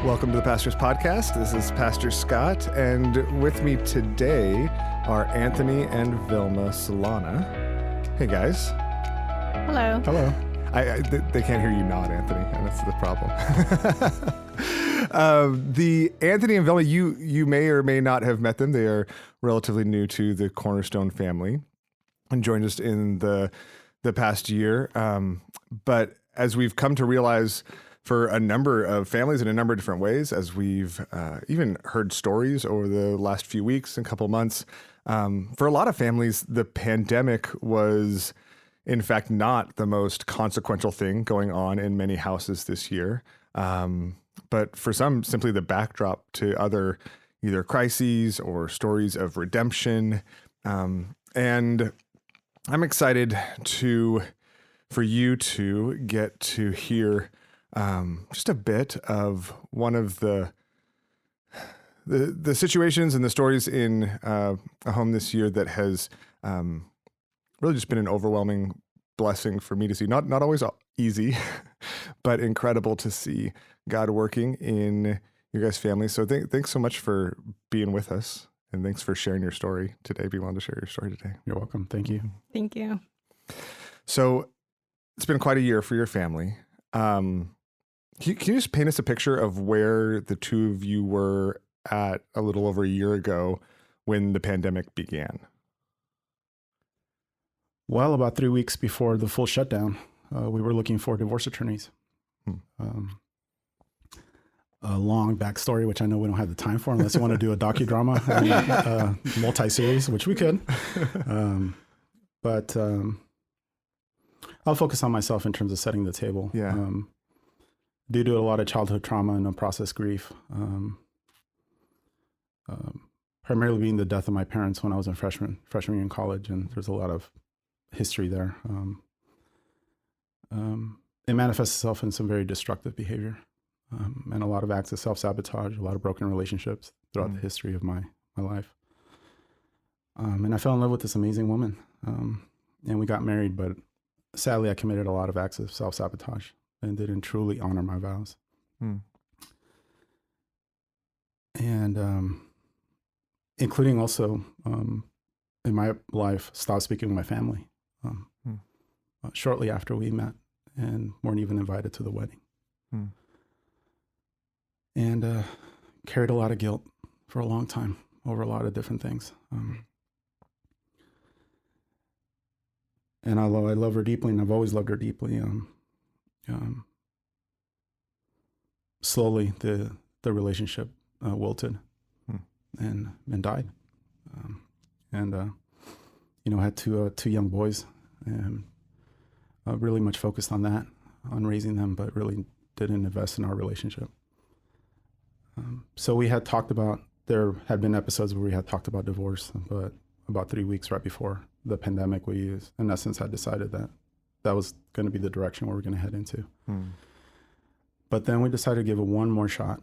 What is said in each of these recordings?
Welcome to the Pastor's Podcast. This is Pastor Scott, and with me today are Anthony and Vilma Solana. Hey, guys. Hello. Hello. They can't hear you nod, Anthony, and that's the problem. The Anthony and Vilma, you may or may not have met them. They are relatively new to the Cornerstone family and joined us in the past year. But as we've come to realize, for a number of families in a number of different ways, as we've even heard stories over the last few weeks and couple months, for a lot of families, the pandemic was, in fact, not the most consequential thing going on in many houses this year. But for some, simply the backdrop to other either crises or stories of redemption. And I'm excited for you to get to hear just a bit of one of the situations and the stories in a home this year that has really just been an overwhelming blessing for me to see. Not always easy, but incredible to see God working in your guys' family. So thanks so much for being with us, and thanks for sharing your story today. Be willing to share your story today. You're welcome. Thank you. Thank you. So it's been quite a year for your family. Can you just paint us a picture of where the two of you were at a little over a year ago when the pandemic began? Well, about 3 weeks before the full shutdown, we were looking for divorce attorneys. A long backstory, which I know we don't have the time for unless you want to do a docudrama, multi-series, which we could. But I'll focus on myself in terms of setting the table. Yeah. Due to a lot of childhood trauma and unprocessed grief, primarily being the death of my parents when I was a freshman year in college, and there's a lot of history there. It manifests itself in some very destructive behavior, and a lot of acts of self-sabotage, a lot of broken relationships throughout the history of my life. And I fell in love with this amazing woman, and we got married, but sadly I committed a lot of acts of self-sabotage and didn't truly honor my vows. And including also in my life, stopped speaking with my family shortly after we met and weren't even invited to the wedding. And carried a lot of guilt for a long time over a lot of different things. And although I love her deeply, and I've always loved her deeply, slowly the relationship wilted and died. I had two young boys, and really much focused on that, on raising them, but really didn't invest in our relationship. So we had talked about, there had been episodes where we had talked about divorce, but about 3 weeks right before the pandemic, we, in essence, had decided that was going to be the direction we were going to head into. But then we decided to give it one more shot.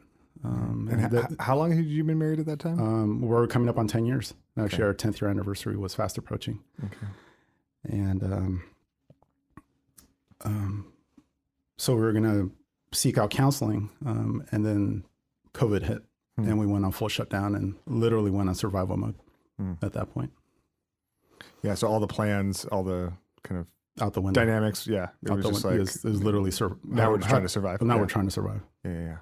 How long had you been married at that time? We're coming up on 10 years. Actually, our 10th year anniversary was fast approaching. Okay. And so we were going to seek out counseling, and then COVID hit, and we went on full shutdown and literally went on survival mode at that point. Yeah, so all the plans, all the kind of out the window. Dynamics, yeah. It was just like, it was literally now we're just trying to survive. Now we're trying to survive. Yeah.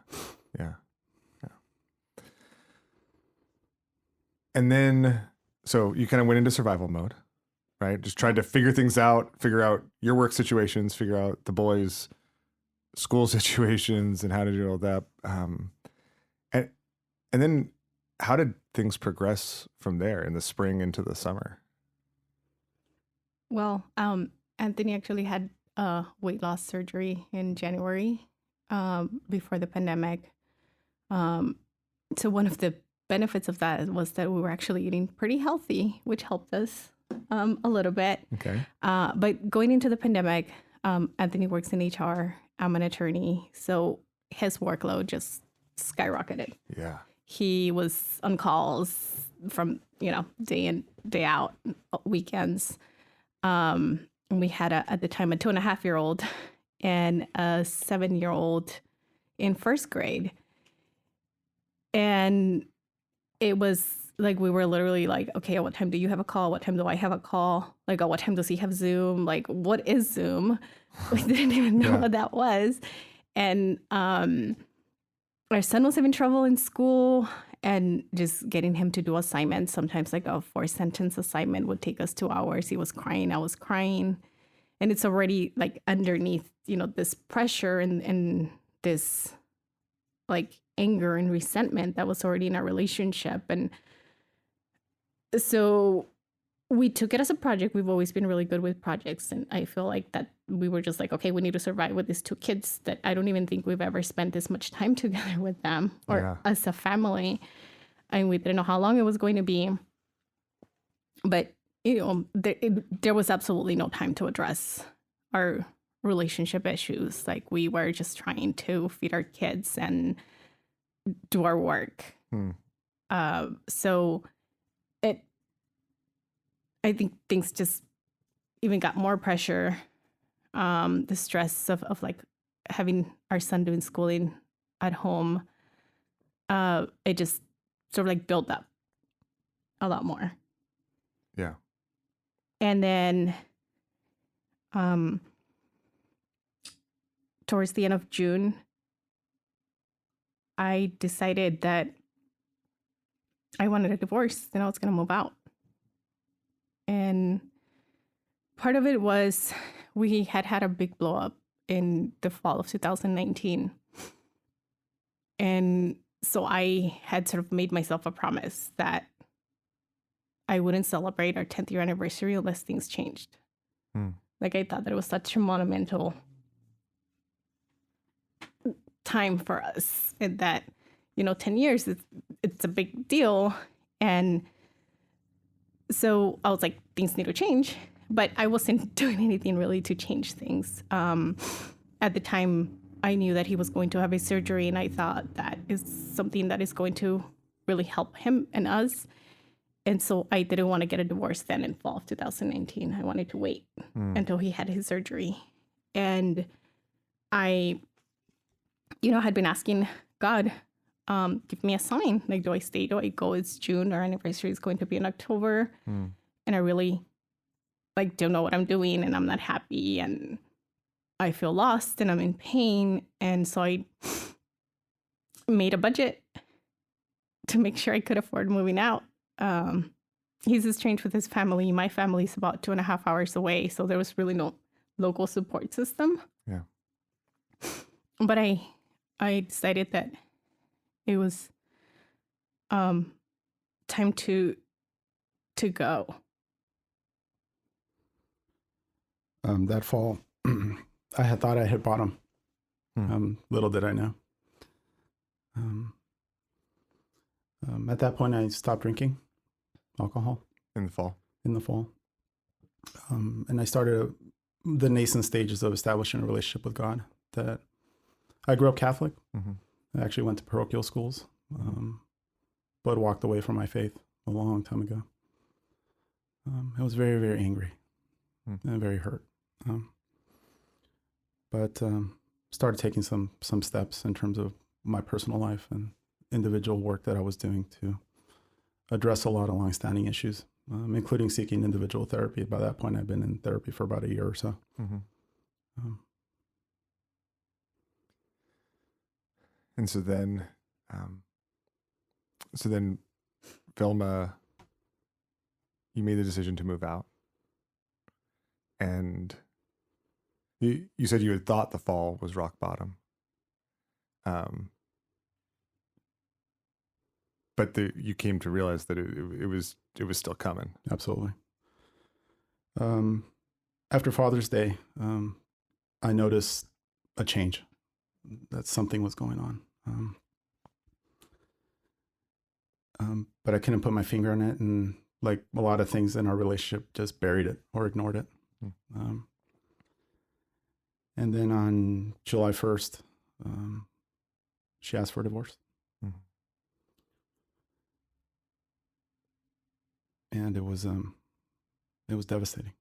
And then, so you kind of went into survival mode, right? Just tried to figure things out, figure out your work situations, figure out the boys' school situations and how to do all that. And then how did things progress from there in the spring into the summer? Well, Anthony actually had weight loss surgery in January before the pandemic. So one of the benefits of that was that we were actually eating pretty healthy, which helped us a little bit. Okay. But going into the pandemic, Anthony works in HR. I'm an attorney. So his workload just skyrocketed. Yeah. He was on calls from, day in, day out, weekends. We had at the time a 2.5-year-old and a 7-year-old in first grade. And it was like, we were literally like, okay, at what time do you have a call? What time do I have a call? Like, at what time does he have Zoom? Like, what is Zoom? We didn't even know what that was. And our son was having trouble in school, and just getting him to do assignments. Sometimes like a 4-sentence assignment would take us 2 hours. He was crying, I was crying. And it's already like underneath, this pressure and this like anger and resentment that was already in our relationship. And so we took it as a project. We've always been really good with projects. And I feel like that we were just like, okay, we need to survive with these 2 kids that I don't even think we've ever spent this much time together with them or as a family. And we didn't know how long it was going to be. But, there was absolutely no time to address our relationship issues. Like, we were just trying to feed our kids and do our work. So I think things just even got more pressure. The stress of like having our son doing schooling at home, it just sort of like built up a lot more. Yeah. And then towards the end of June, I decided that I wanted a divorce and I was going to move out. And part of it was we had a big blow up in the fall of 2019. And so I had sort of made myself a promise that I wouldn't celebrate our 10th year anniversary unless things changed. Like, I thought that it was such a monumental time for us, and that, 10 years, it's a big deal. And so I was like, things need to change, but I wasn't doing anything really to change things. At the time, I knew that he was going to have a surgery, and I thought that is something that is going to really help him and us. And so I didn't want to get a divorce then in fall of 2019. I wanted to wait until he had his surgery. And I, had been asking God, give me a sign. Like, do I stay? Do I go? It's June. Our anniversary is going to be in October. And I really, don't know what I'm doing, and I'm not happy, and I feel lost, and I'm in pain. And so I made a budget to make sure I could afford moving out. He's estranged with his family. My family's about 2.5 hours away. So there was really no local support system. Yeah. But I decided that it was time to go. That fall, I had thought I hit bottom. Little did I know. At that point, I stopped drinking alcohol. In the fall. And I started the nascent stages of establishing a relationship with God. That I grew up Catholic. I actually went to parochial schools, but walked away from my faith a long time ago. I was very, very angry and very hurt. But started taking some steps in terms of my personal life and individual work that I was doing to address a lot of longstanding issues, including seeking individual therapy. By that point, I'd been in therapy for about a year or so. And so then, Vilma, you made the decision to move out, and you said you had thought the fall was rock bottom. But you came to realize that it was still coming. Absolutely. After Father's Day, I noticed a change, that something was going on. But I couldn't put my finger on it, and like a lot of things in our relationship, just buried it or ignored it. And then on July 1st, she asked for a divorce. And it was devastating.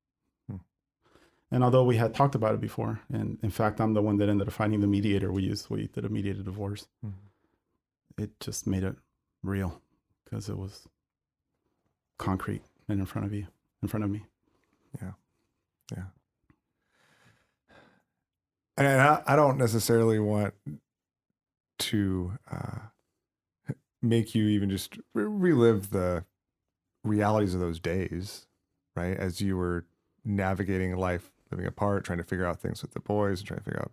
And although we had talked about it before, and in fact, I'm the one that ended up finding the mediator we used. We did a mediated divorce. It just made it real because it was concrete and in front of me. Yeah. Yeah. And I don't necessarily want to make you even just relive the realities of those days, right? As you were navigating life, living apart, trying to figure out things with the boys, and trying to figure out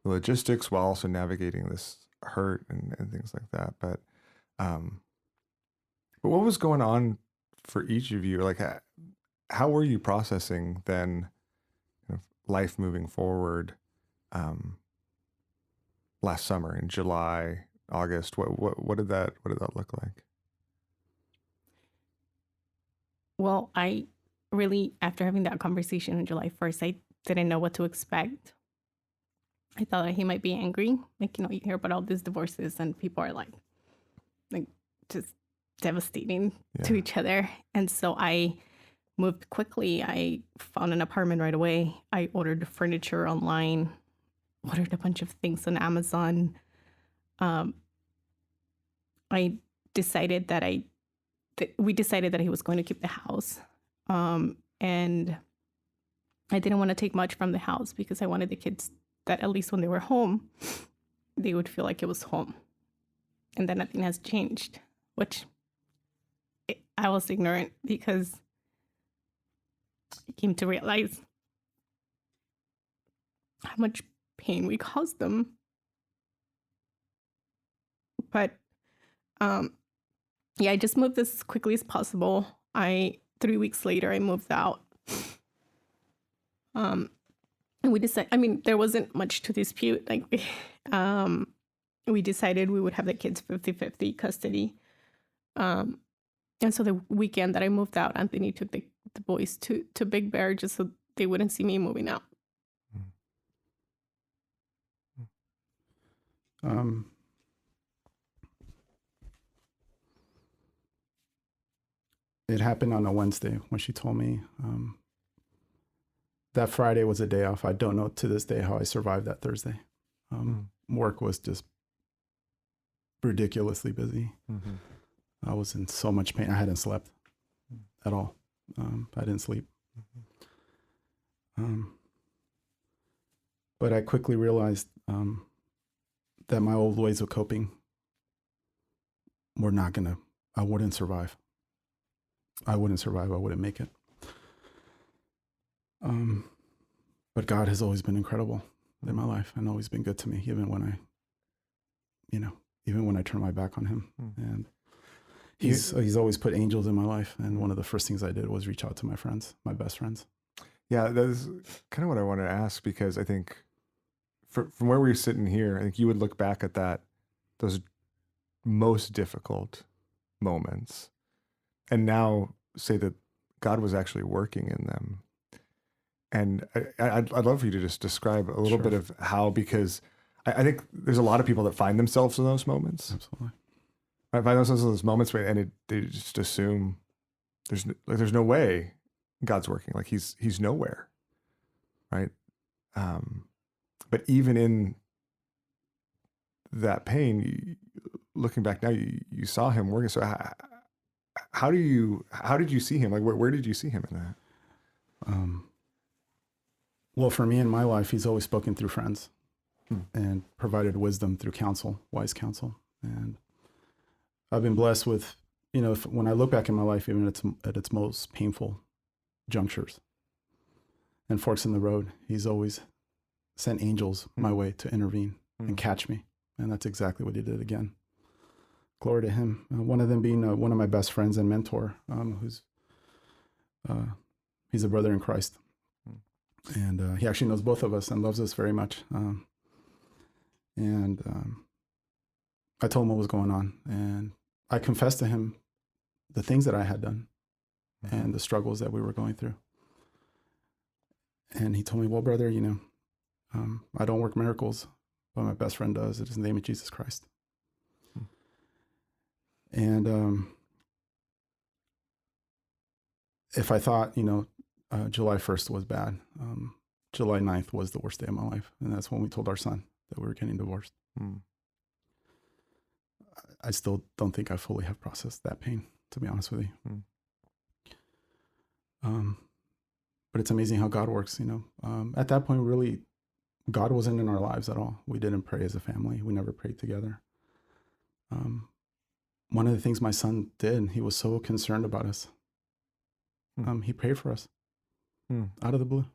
the logistics while also navigating this hurt and things like that. But what was going on for each of you? Like, how were you processing then life moving forward last summer in July, August? What did that look like? Well, I really, after having that conversation on July 1st, I didn't know what to expect. I thought that he might be angry. Like, you hear about all these divorces and people are like just devastating to each other. And so I moved quickly. I found an apartment right away. I ordered furniture online, ordered a bunch of things on Amazon. I decided that we decided that he was going to keep the house. And I didn't want to take much from the house because I wanted the kids that at least when they were home, they would feel like it was home. And then nothing has changed, which I was ignorant because I came to realize how much pain we caused them. But I just moved as quickly as possible. 3 weeks later, I moved out. And we decided, there wasn't much to dispute. Like, we decided we would have the kids 50-50 custody. And so the weekend that I moved out, Anthony took the boys to Big Bear just so they wouldn't see me moving out. It happened on a Wednesday when she told me. That Friday was a day off. I don't know to this day how I survived that Thursday. Work was just ridiculously busy. Mm-hmm. I was in so much pain. I hadn't slept at all. I didn't sleep. Mm-hmm. But I quickly realized that my old ways of coping were not I wouldn't survive. I wouldn't make it. But God has always been incredible in my life and always been good to me, even when I turn my back on him. And he's always put angels in my life. And one of the first things I did was reach out to my friends, my best friends. Yeah, that's kind of what I wanted to ask, because I think from where we're sitting here, I think you would look back at those most difficult moments and now say that God was actually working in them. And I'd love for you to just describe a little bit of how, because I think there's a lot of people that find themselves in those moments. Absolutely. I find themselves in those moments and they just assume there's no way God's working. Like he's nowhere, right? But even in that pain, looking back now, you saw him working. So how did you see him? Like where did you see him in that? Well, for me in my life, he's always spoken through friends and provided wisdom through counsel, wise counsel. And I've been blessed with, when I look back in my life, even at its most painful junctures and forks in the road, he's always sent angels my way to intervene and catch me. And that's exactly what he did again. Glory to him. One of them being one of my best friends and mentor, he's a brother in Christ. And he actually knows both of us and loves us very much. I told him what was going on. And I confessed to him the things that I had done and the struggles that we were going through. And he told me, well, brother, I don't work miracles, but my best friend does. It is in the name of Jesus Christ. And if I thought, July 1st was bad, July 9th was the worst day of my life. And that's when we told our son that we were getting divorced. I still don't think I fully have processed that pain, to be honest with you. But it's amazing how God works, you know. At that point, really, God wasn't in our lives at all. We didn't pray as a family. We never prayed together. One of the things my son did, he was so concerned about us. He prayed for us out of the blue.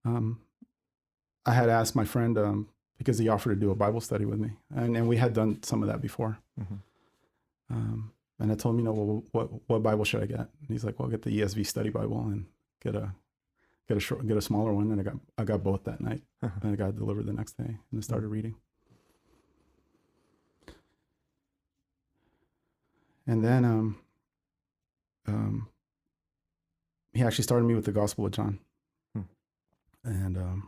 I had asked my friend, because he offered to do a Bible study with me, and we had done some of that before. And I told him, you know, well, what Bible should I get? And he's like, well, get the ESV Study Bible and get a smaller one. And I got both that night, and I got delivered the next day, and I started reading. And then he actually started me with the Gospel of John, and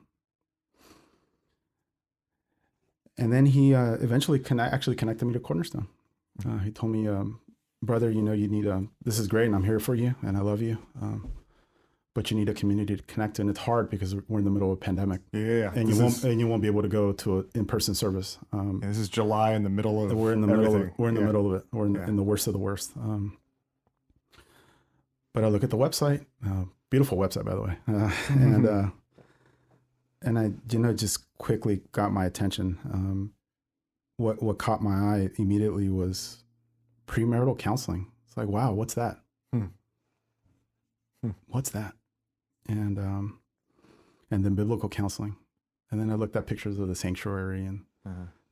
then he eventually connected me to Cornerstone. He told me, brother, you know, you need this is great, and I'm here for you, and I love you, but you need a community to connect, and it's hard because we're in the middle of a pandemic. Yeah, and you won't be able to go to an in-person service. This is July, in the middle of we're in the everything. middle. We're in the middle of it. We're in the worst of the worst. But I look at the website, beautiful website, by the way, and I, you know, just quickly got my attention. What caught my eye immediately was premarital counseling. It's like, wow, what's that? What's that? And then biblical counseling. And then I looked at pictures of the sanctuary and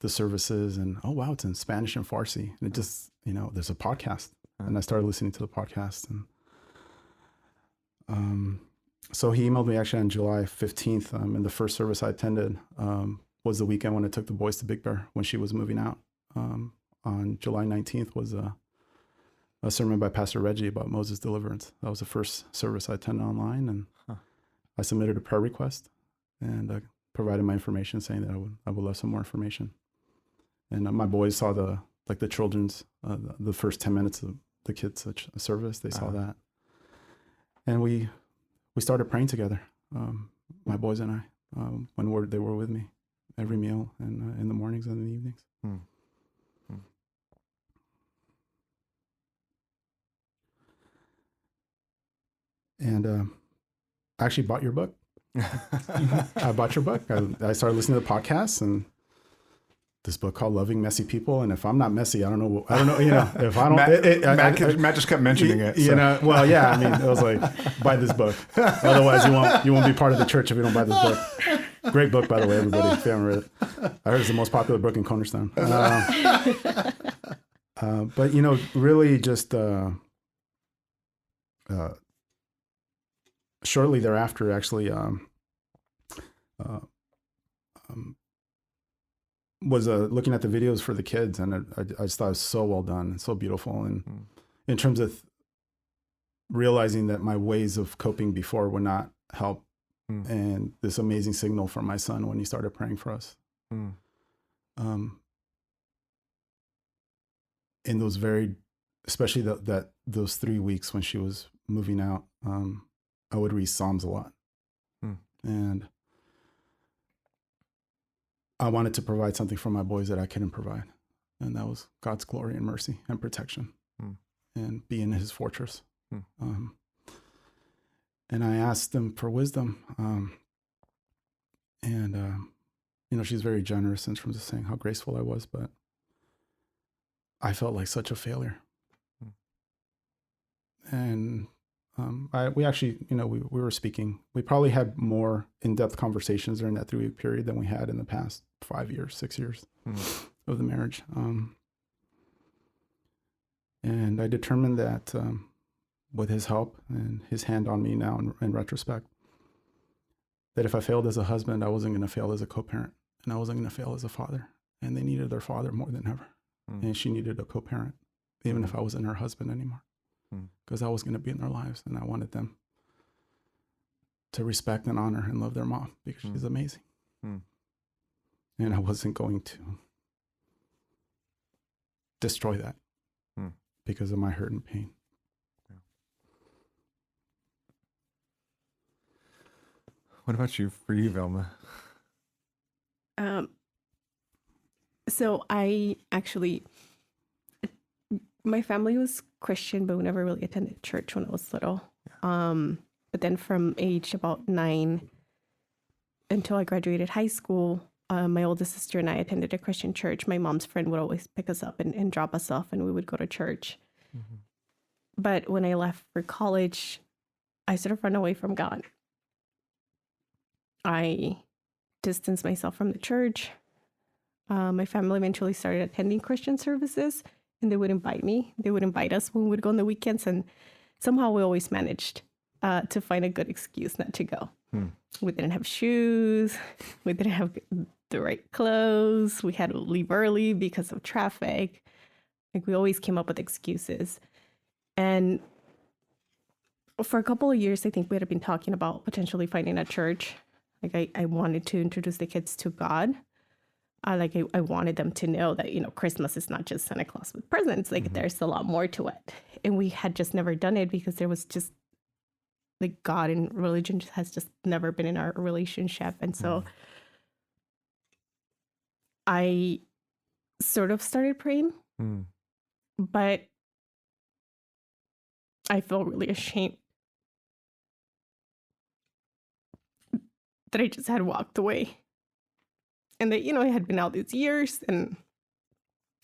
the services, and oh wow, it's in Spanish and Farsi. And it just, you know, there's a podcast, and I started listening to the podcast. And so he emailed me actually on July 15th, and the first service I attended was the weekend when I took the boys to Big Bear when she was moving out. On July 19th was a sermon by Pastor Reggie about Moses' deliverance. That was the first service I attended online, and I submitted a prayer request and provided my information saying that I would love some more information. And my boys saw the children's, the first 10 minutes of the kids' service. They saw that. And we started praying together, my boys and I, when they were with me, every meal and in the mornings and in the evenings. And I actually bought your book. I bought your book. I started listening to the podcasts, and this book called Loving Messy People. And if I'm not messy, I don't know, you know, if I don't, Matt just kept mentioning it. You know, well, yeah, I mean, it was like, buy this book. Otherwise you won't be part of the church if you don't buy this book. Great book, by the way, everybody, if you haven't read it. I heard it's the most popular book in Cornerstone. But, you know, really just shortly thereafter, actually, was looking at the videos for the kids, and I just thought it was so well done and so beautiful. And in terms of realizing that my ways of coping before would not help, and this amazing signal from my son when he started praying for us. In those especially those 3 weeks when she was moving out, I would read Psalms a lot. And I wanted to provide something for my boys that I couldn't provide. And that was God's glory and mercy and protection and being his fortress. And I asked them for wisdom. You know, she's very generous in terms of saying how graceful I was, but I felt like such a failure. And we actually, you know, we were speaking. We probably had more in-depth conversations during that 3-week period than we had in the past 5 years, 6 years of the marriage. And I determined that with his help and his hand on me now in retrospect, that if I failed as a husband, I wasn't going to fail as a co-parent, and I wasn't going to fail as a father. And they needed their father more than ever. And she needed a co-parent, even if I wasn't her husband anymore. Because I was going to be in their lives, and I wanted them to respect and honor and love their mom because she's amazing. And I wasn't going to destroy that because of my hurt and pain. What about you, for you, Vilma? So I actually, my family was Christian, but we never really attended church when I was little. But then from age about 9 until I graduated high school, my oldest sister and I attended a Christian church. My mom's friend would always pick us up and drop us off, and we would go to church. Mm-hmm. But when I left for college, I sort of ran away from God. I distanced myself from the church. My family eventually started attending Christian services, and they would invite me. They would invite us when we would go on the weekends, and somehow we always managed to find a good excuse not to go. We didn't have shoes. We didn't have the right clothes. We had to leave early because of traffic. Like, we always came up with excuses. And for a couple of years, I think we had been talking about potentially finding a church. Like, I wanted to introduce the kids to God. I wanted them to know that, Christmas is not just Santa Claus with presents. Like, there's a lot more to it. And we had just never done it because there was just, like, God and religion has just never been in our relationship. And so I sort of started praying, but I felt really ashamed that I just had walked away. And that, it had been all these years and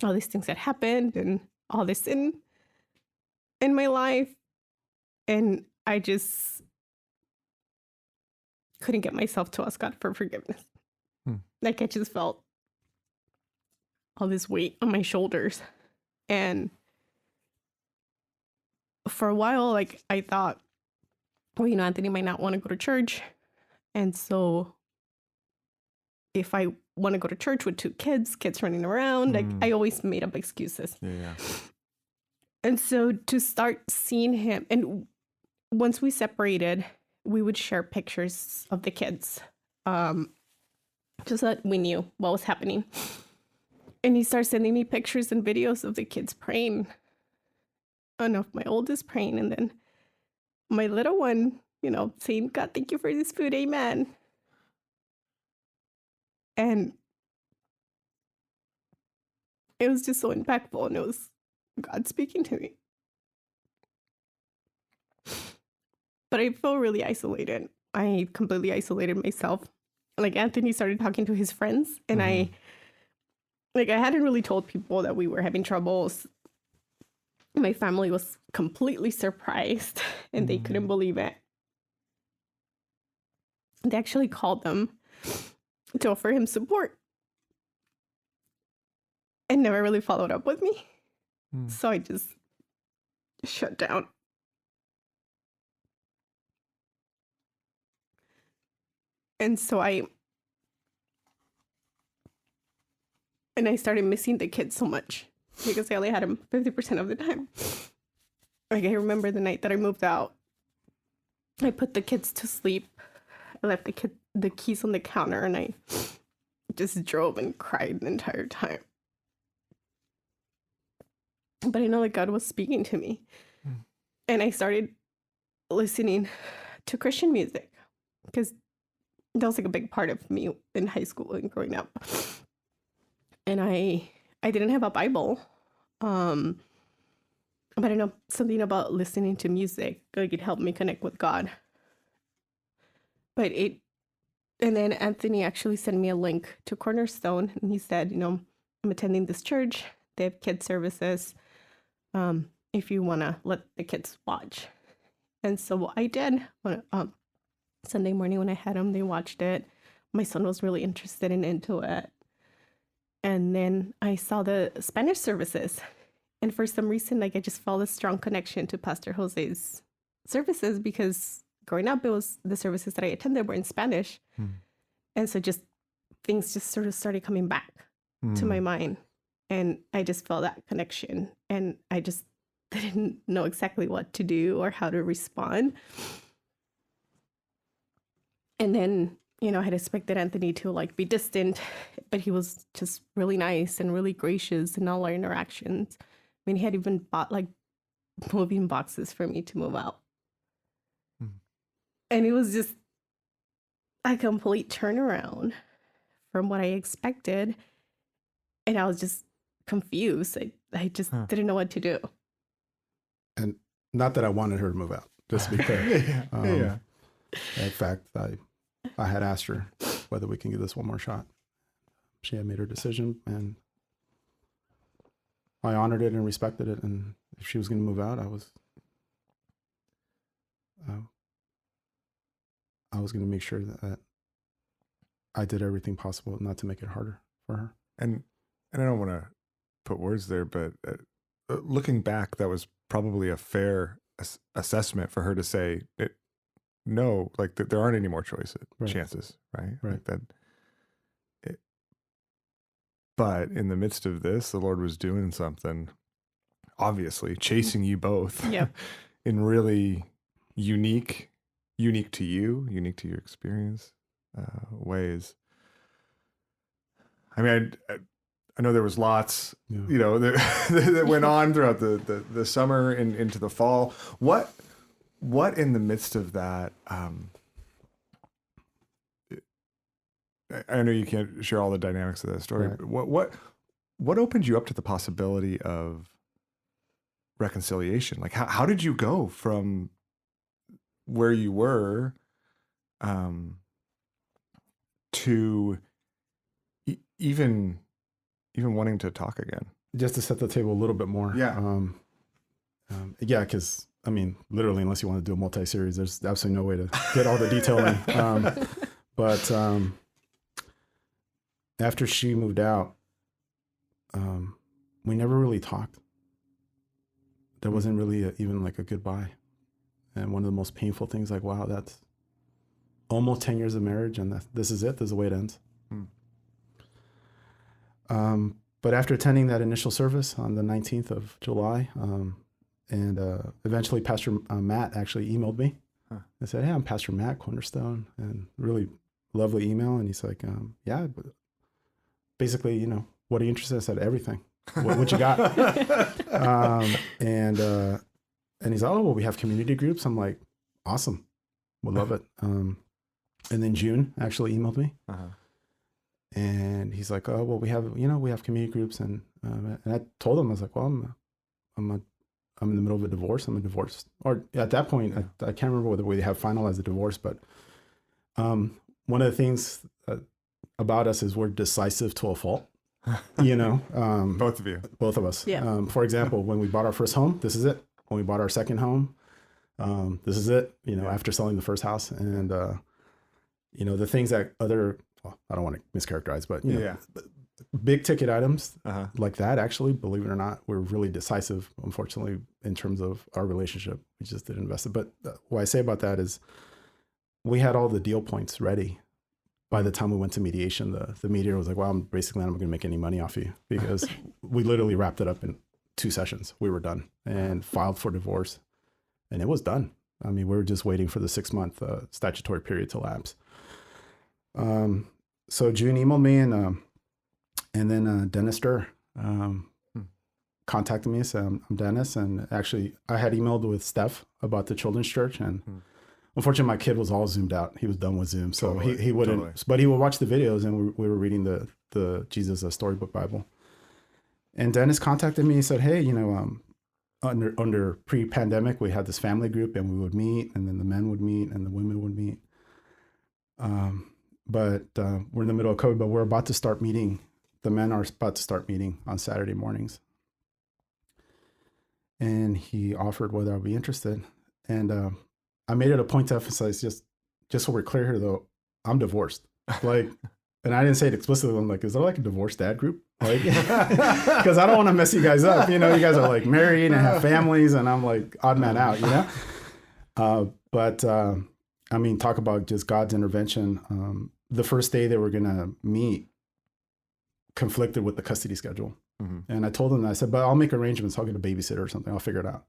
all these things had happened and all this in my life. And I just couldn't get myself to ask God for forgiveness. Like, I just felt all this weight on my shoulders. And for a while, like, I thought, well, Anthony might not want to go to church. And so if I want to go to church with 2 kids running around, like, I always made up excuses. Yeah. And so to start seeing him, and once we separated, we would share pictures of the kids, just so that we knew what was happening. And he started sending me pictures and videos of the kids praying. And of my oldest praying, and then my little one, saying, God, thank you for this food, amen. And it was just so impactful, and it was God speaking to me. But I felt really isolated. I completely isolated myself. Like, Anthony started talking to his friends, and I hadn't really told people that we were having troubles. My family was completely surprised, and they couldn't believe it. They actually called them to offer him support and never really followed up with me. So I just shut down. And so I started missing the kids so much because I only had them 50% of the time. Like, I remember the night that I moved out, I put the kids to sleep. I left the keys on the counter, and I just drove and cried the entire time. But I know that God was speaking to me. And I started listening to Christian music because that was like a big part of me in high school and growing up. And I didn't have a Bible. But I know something about listening to music, like, it helped me connect with God. And then Anthony actually sent me a link to Cornerstone, and he said, I'm attending this church. They have kids services. If you want to let the kids watch. And so I did. Sunday morning when I had them, they watched it. My son was really interested and into it. And then I saw the Spanish services. And for some reason, like, I just felt a strong connection to Pastor Jose's services because growing up, it was the services that I attended were in Spanish. And so things just sort of started coming back to my mind. And I just felt that connection. And I just didn't know exactly what to do or how to respond. And then, I had expected Anthony to, like, be distant, but he was just really nice and really gracious in all our interactions. I mean, he had even bought, like, moving boxes for me to move out. And it was just a complete turnaround from what I expected. And I was just confused. I just didn't know what to do. And not that I wanted her to move out, just to be clear. Yeah. In fact, I had asked her whether we can give this one more shot. She had made her decision, and I honored it and respected it. And if she was going to move out, I was going to make sure that I did everything possible not to make it harder for her. And I don't want to put words there, but looking back, that was probably a fair assessment for her to say no, like there aren't any more chances, right? Right. Like that. But in the midst of this, the Lord was doing something, obviously chasing you both in really unique to you, unique to your experience ways. I mean, I know there was lots, that went on throughout the summer and into the fall. What in the midst of that? I know you can't share all the dynamics of that story. Right. But what opened you up to the possibility of reconciliation? Like how did you go from where you were to even wanting to talk again? Just to set the table a little bit more. Yeah. Because I mean, literally, unless you want to do a multi-series, there's absolutely no way to get all the detail in. But after she moved out, we never really talked. There wasn't really even like a goodbye. And one of the most painful things, like, wow, that's almost 10 years of marriage, and this is it. This is the way it ends. But after attending that initial service on the 19th of July, and eventually Pastor Matt actually emailed me. I said, hey, I'm Pastor Matt, Cornerstone, and really lovely email. And he's like, yeah, basically, what are you interested in? I said, everything. What you got? And he's like, oh, well, we have community groups. I'm like, awesome. We'll love it. And then June actually emailed me. And he's like, oh, well, we have community groups. And I told him, I was like, well, I'm in the middle of a divorce. I'm a divorce. Or at that point, I can't remember whether we have finalized the divorce, but one of the things about us is we're decisive to a fault. Both of you. Both of us. Yeah. For example, when we bought our first home, this is it. When we bought our second home, this is it. After selling the first house, and the things that I don't want to mischaracterize, but big ticket items like that, actually, believe it or not, we're really decisive, unfortunately, in terms of our relationship. We just didn't invest it. But what I say about that is we had all the deal points ready. By the time we went to mediation, the mediator was like, well, I'm basically not going to make any money off you, because we literally wrapped it up in 2 sessions. We were done and filed for divorce, and it was done. I mean, we were just waiting for the 6-month statutory period to lapse. So June emailed me, and then Dennis Durr contacted me and said, I'm Dennis. And actually, I had emailed with Steph about the children's church, and unfortunately, my kid was all zoomed out. He was done with Zoom, so he wouldn't. But he would watch the videos, and we were reading the Jesus Storybook Bible. And Dennis contacted me and said, hey, under pre-pandemic, we had this family group, and we would meet, and then the men would meet, and the women would meet. But we're in the middle of COVID, but we're about to start meeting. The men are about to start meeting on Saturday mornings. And he offered whether I'd be interested. And I made it a point to emphasize, just so we're clear here, though, I'm divorced. Like, and I didn't say it explicitly. I'm like, is there like a divorced dad group? Like, because I don't want to mess you guys up. You guys are like married and have families, and I'm like odd man out, But I mean, talk about just God's intervention. The first day they were going to meet conflicted with the custody schedule. And I told him, I said, but I'll make arrangements. I'll get a babysitter or something. I'll figure it out.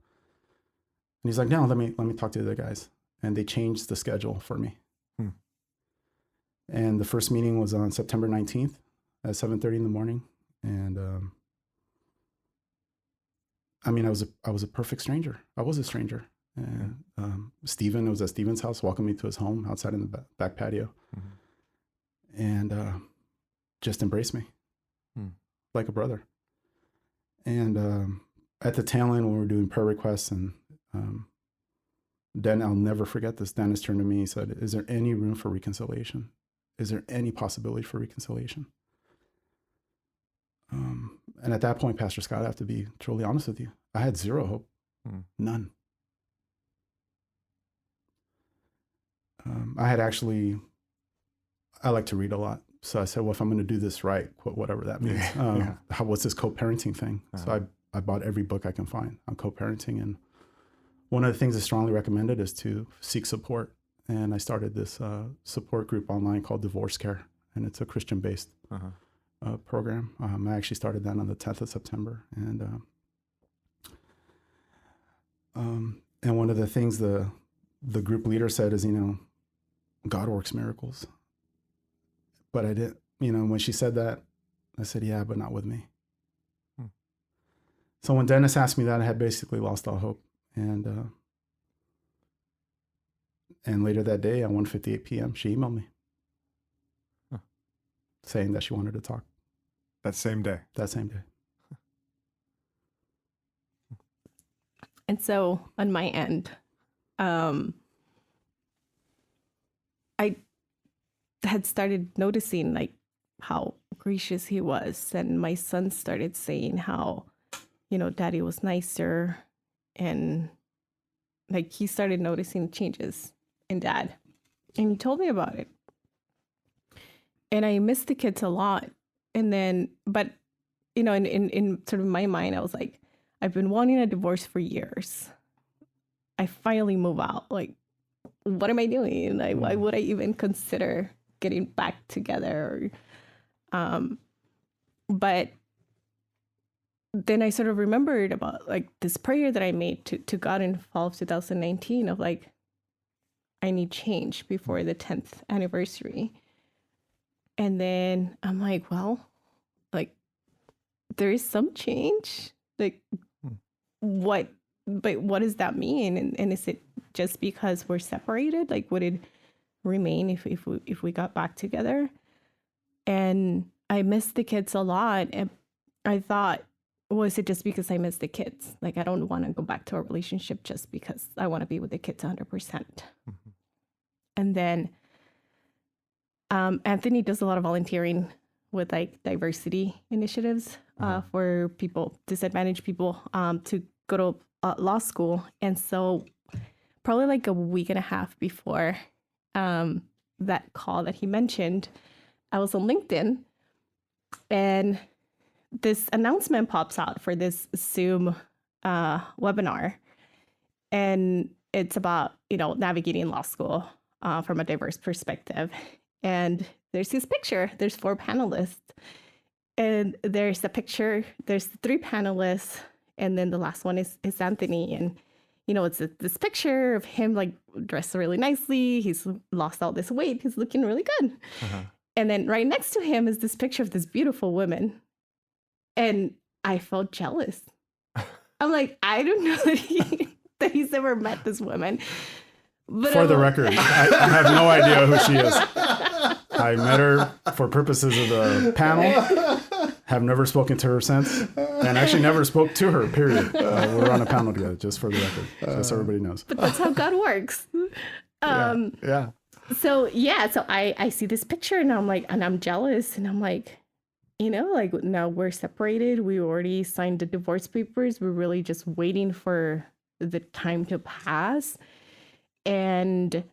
And he's like, no, let me talk to the other guys. And they changed the schedule for me. And the first meeting was on September 19th at 7:30 in the morning. And I mean, I was a perfect stranger. I was a stranger. And Stephen, it was at Stephen's house, welcomed me to his home outside in the back patio. And just embraced me. like a brother. And at the tail end when we were doing prayer requests, and then I'll never forget this, Dennis turned to me, he said, is there any room for reconciliation? Is there any possibility for reconciliation? And at that point, Pastor Scott, I have to be truly honest with you, I had zero hope. None. I like to read a lot. So I said, well, if I'm going to do this right, whatever that means, what's this co-parenting thing? So I bought every book I can find on co-parenting. And one of the things I strongly recommended is to seek support. And I started this support group online called Divorce Care. And it's a Christian-based program. I actually started that on the 10th of September. And one of the things the group leader said is, God works miracles. But I didn't, when she said that, I said, yeah, but not with me. So when Dennis asked me that, I had basically lost all hope. And later that day at 1:58 p.m., she emailed me saying that she wanted to talk. That same day. That same day. And so on my end, I had started noticing like how gracious he was. And my son started saying how, daddy was nicer. And like he started noticing changes in dad. And he told me about it. And I missed the kids a lot. And then, but, in sort of my mind, I was like, I've been wanting a divorce for years. I finally move out. Like, what am I doing? Like, why would I even consider getting back together? But then I sort of remembered about like this prayer that I made to God in fall of 2019 of like, I need change before the 10th anniversary. And then I'm like, well, like there is some change. Like what does that mean? And is it just because we're separated? Like would it remain if we got back together? And I missed the kids a lot. And I thought, was it just because I miss the kids? Like, I don't want to go back to a relationship just because I want to be with the kids 100%. Mm-hmm. And then Anthony does a lot of volunteering with like diversity initiatives for people, disadvantaged people, to go to law school. And so probably like a week and a half before that call that he mentioned, I was on LinkedIn and this announcement pops out for this Zoom webinar. And it's about, navigating law school from a diverse perspective. And there's this picture, there's 4 panelists. And there's the picture, there's 3 panelists. And then the last one is Anthony. And, it's this picture of him like dressed really nicely. He's lost all this weight. He's looking really good. And then right next to him is this picture of this beautiful woman. And I felt jealous. I'm like, I don't know that he's ever met this woman. But for the record, I have no idea who she is. I met her for purposes of the panel, have never spoken to her since, and actually never spoke to her, period. We were on a panel together, just for the record, just so everybody knows. But that's how God works. Yeah. So I see this picture and I'm like, and I'm jealous and I'm like, like now we're separated. We already signed the divorce papers. We're really just waiting for the time to pass. And,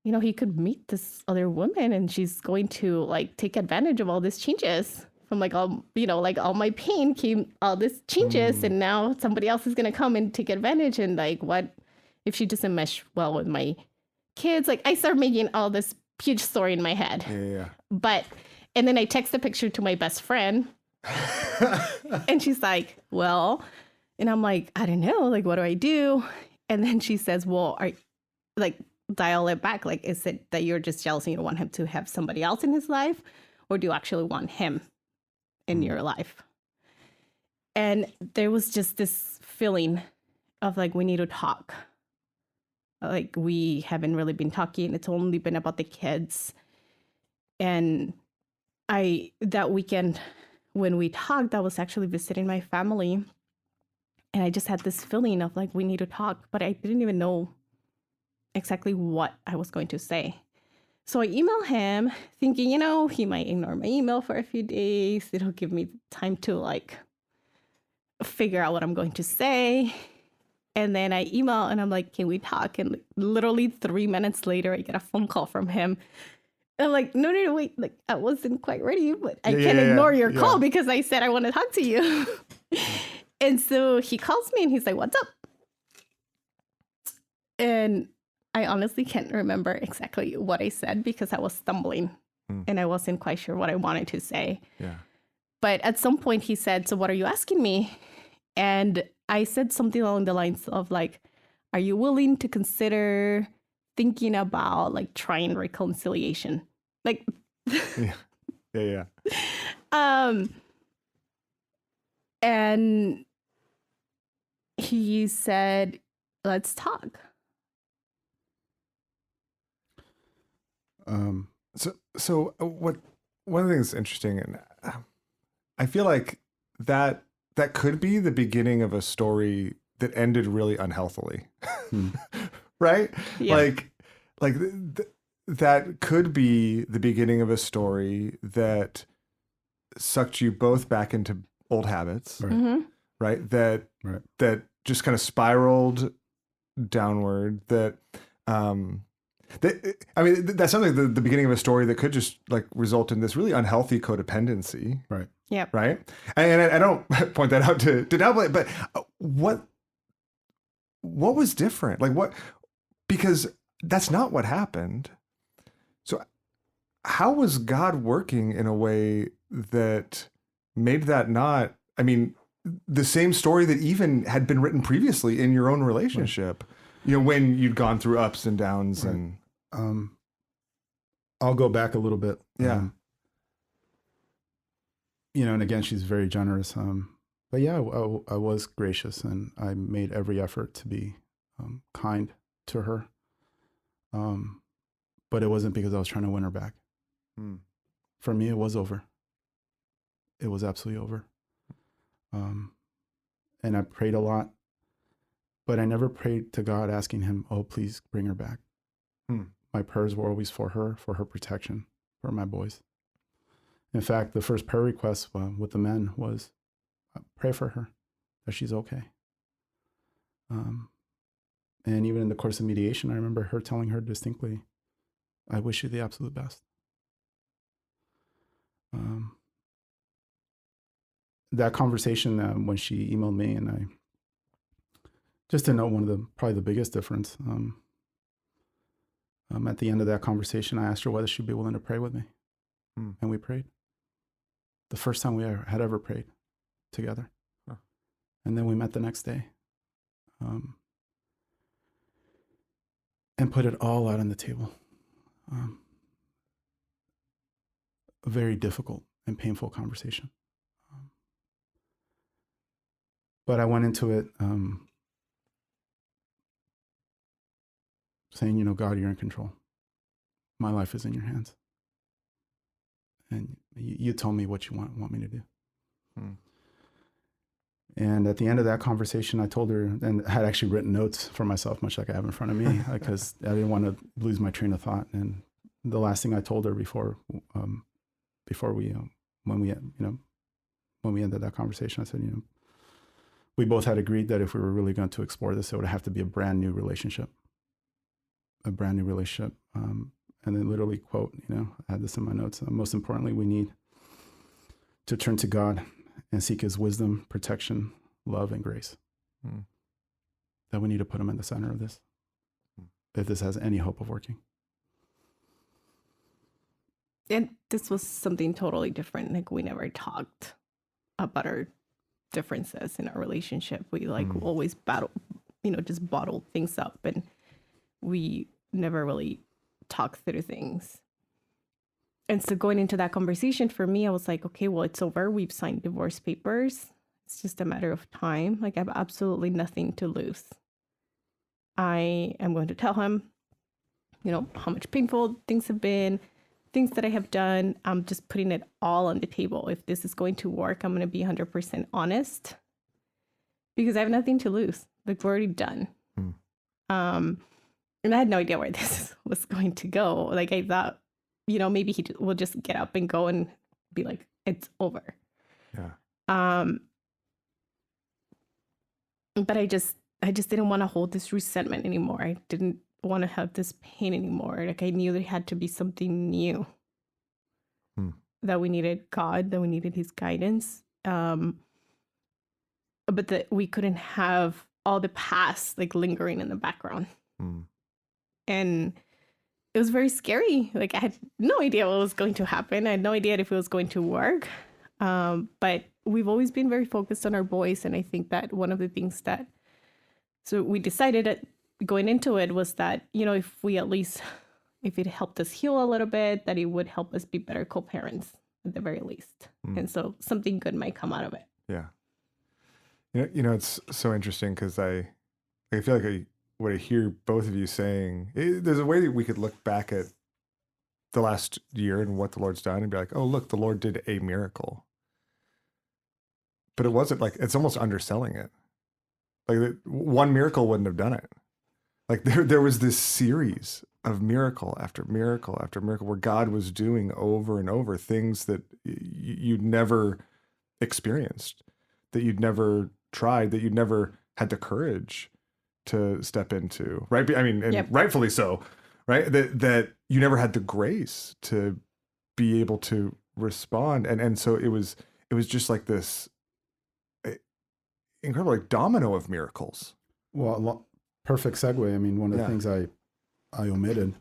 he could meet this other woman and she's going to like take advantage of all these changes from like all, like all my pain came all these changes. And now somebody else is going to come and take advantage. And like, what if she doesn't mesh well with my kids? Like I start making all this huge story in my head. Yeah. And then I text the picture to my best friend and she's like, well, and I'm like, I don't know, like, what do I do? And then she says, well, dial it back. Like, is it that you're just jealous and you don't want him to have somebody else in his life? Or do you actually want him in your life? And there was just this feeling of like, we need to talk. Like, we haven't really been talking. It's only been about the kids. And that weekend when we talked, I was actually visiting my family. And I just had this feeling of like, we need to talk. But I didn't even know exactly what I was going to say. So I emailed him thinking, he might ignore my email for a few days. It'll give me time to like figure out what I'm going to say. And then I email and I'm like, can we talk? And literally 3 minutes later, I get a phone call from him. I'm like, no, wait, like I wasn't quite ready, but I can't ignore your call because I said I want to talk to you. And so he calls me and he's like, what's up? And I honestly can't remember exactly what I said because I was stumbling and I wasn't quite sure what I wanted to say. Yeah. But at some point he said, so what are you asking me? And I said something along the lines of like, are you willing to consider thinking about like trying reconciliation? Like, yeah. And he said, let's talk. So what? One of the things that's interesting, and I feel like that could be the beginning of a story that ended really unhealthily, right? Yeah. That could be the beginning of a story that sucked you both back into old habits, Right. Mm-hmm. right? That just kind of spiraled downward. That's something the beginning of a story that could just like result in this really unhealthy codependency. Right. Yeah. Right. And I don't point that out to downplay, but what was different? Like what, because that's not what happened. So how was God working in a way that made that not, the same story that even had been written previously in your own relationship, when you'd gone through ups and downs and, I'll go back a little bit. Yeah. And again, she's very generous. But yeah, I was gracious and I made every effort to be kind to her. But it wasn't because I was trying to win her back. For me, it was over. It was absolutely over. And I prayed a lot, but I never prayed to God asking him, oh, please bring her back. My prayers were always for her protection, for my boys. In fact, the first prayer request with the men was, pray for her, that she's okay. And even in the course of mediation, I remember her telling her distinctly, I wish you the absolute best. That conversation when she emailed me, and I just to know probably the biggest difference. At the end of that conversation, I asked her whether she'd be willing to pray with me, and we prayed. The first time we had ever prayed together, and then we met the next day, and put it all out on the table. A very difficult and painful conversation. But I went into it saying, God, you're in control. My life is in your hands. And you tell me what you want me to do. And at the end of that conversation, I told her, and had actually written notes for myself, much like I have in front of me, because I didn't want to lose my train of thought. And the last thing I told her before we, when we ended that conversation, I said, we both had agreed that if we were really going to explore this, it would have to be a brand new relationship. And then literally quote, I had this in my notes. Most importantly, we need to turn to God and seek his wisdom, protection, love, and grace. That we need to put him in the center of this, if this has any hope of working. And this was something totally different. Like we never talked about our differences in our relationship. We always just bottled things up, and we never really talk through things. And so going into that conversation, for me, I was like, okay, well, it's over. We've signed divorce papers. It's just a matter of time. Like I have absolutely nothing to lose. I am going to tell him, how much painful things have been, things that I have done, I'm just putting it all on the table. If this is going to work, I'm going to be 100% honest because I have nothing to lose. Like, we're already done. And I had no idea where this was going to go. Like, I thought, maybe he will just get up and go and be like, it's over. Yeah. But I just didn't want to hold this resentment anymore. I didn't want to have this pain anymore. Like, I knew there had to be something new. That we needed God, that we needed his guidance. But that we couldn't have all the past like lingering in the background. And it was very scary. Like, I had no idea what was going to happen. I had no idea if it was going to work. But we've always been very focused on our boys. And I think that one of the things that, so we decided that going into it was that, if it helped us heal a little bit, that it would help us be better co-parents at the very least. And so something good might come out of it. Yeah. It's so interesting because I feel like what I hear both of you saying, there's a way that we could look back at the last year and what the Lord's done and be like, oh, look, the Lord did a miracle. But it wasn't like, it's almost underselling it. Like, one miracle wouldn't have done it. Like, there was this series of miracle after miracle after miracle where God was doing over and over things that you'd never experienced, that you'd never tried, that you'd never had the courage to step into, right? I mean, and rightfully so, right? That you never had the grace to be able to respond. And so it was just like this incredible like domino of miracles. Well, perfect segue. I mean, one of the things I omitted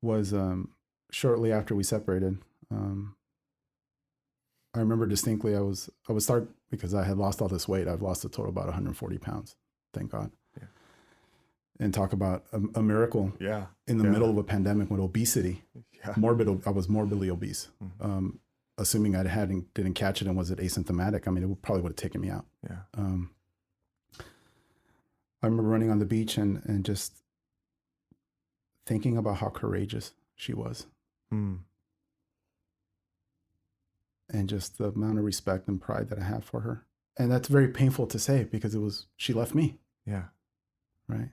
was shortly after we separated. I remember distinctly I was start because I had lost all this weight. I've lost a total about 140 pounds, thank God. Yeah. And talk about a miracle. Yeah. In the middle of a pandemic with obesity. Yeah. I was morbidly obese. Assuming didn't catch it and was it asymptomatic, I mean, it probably would have taken me out. Yeah. I remember running on the beach and just thinking about how courageous she was. And just the amount of respect and pride that I have for her. And that's very painful to say because she left me. Yeah. Right.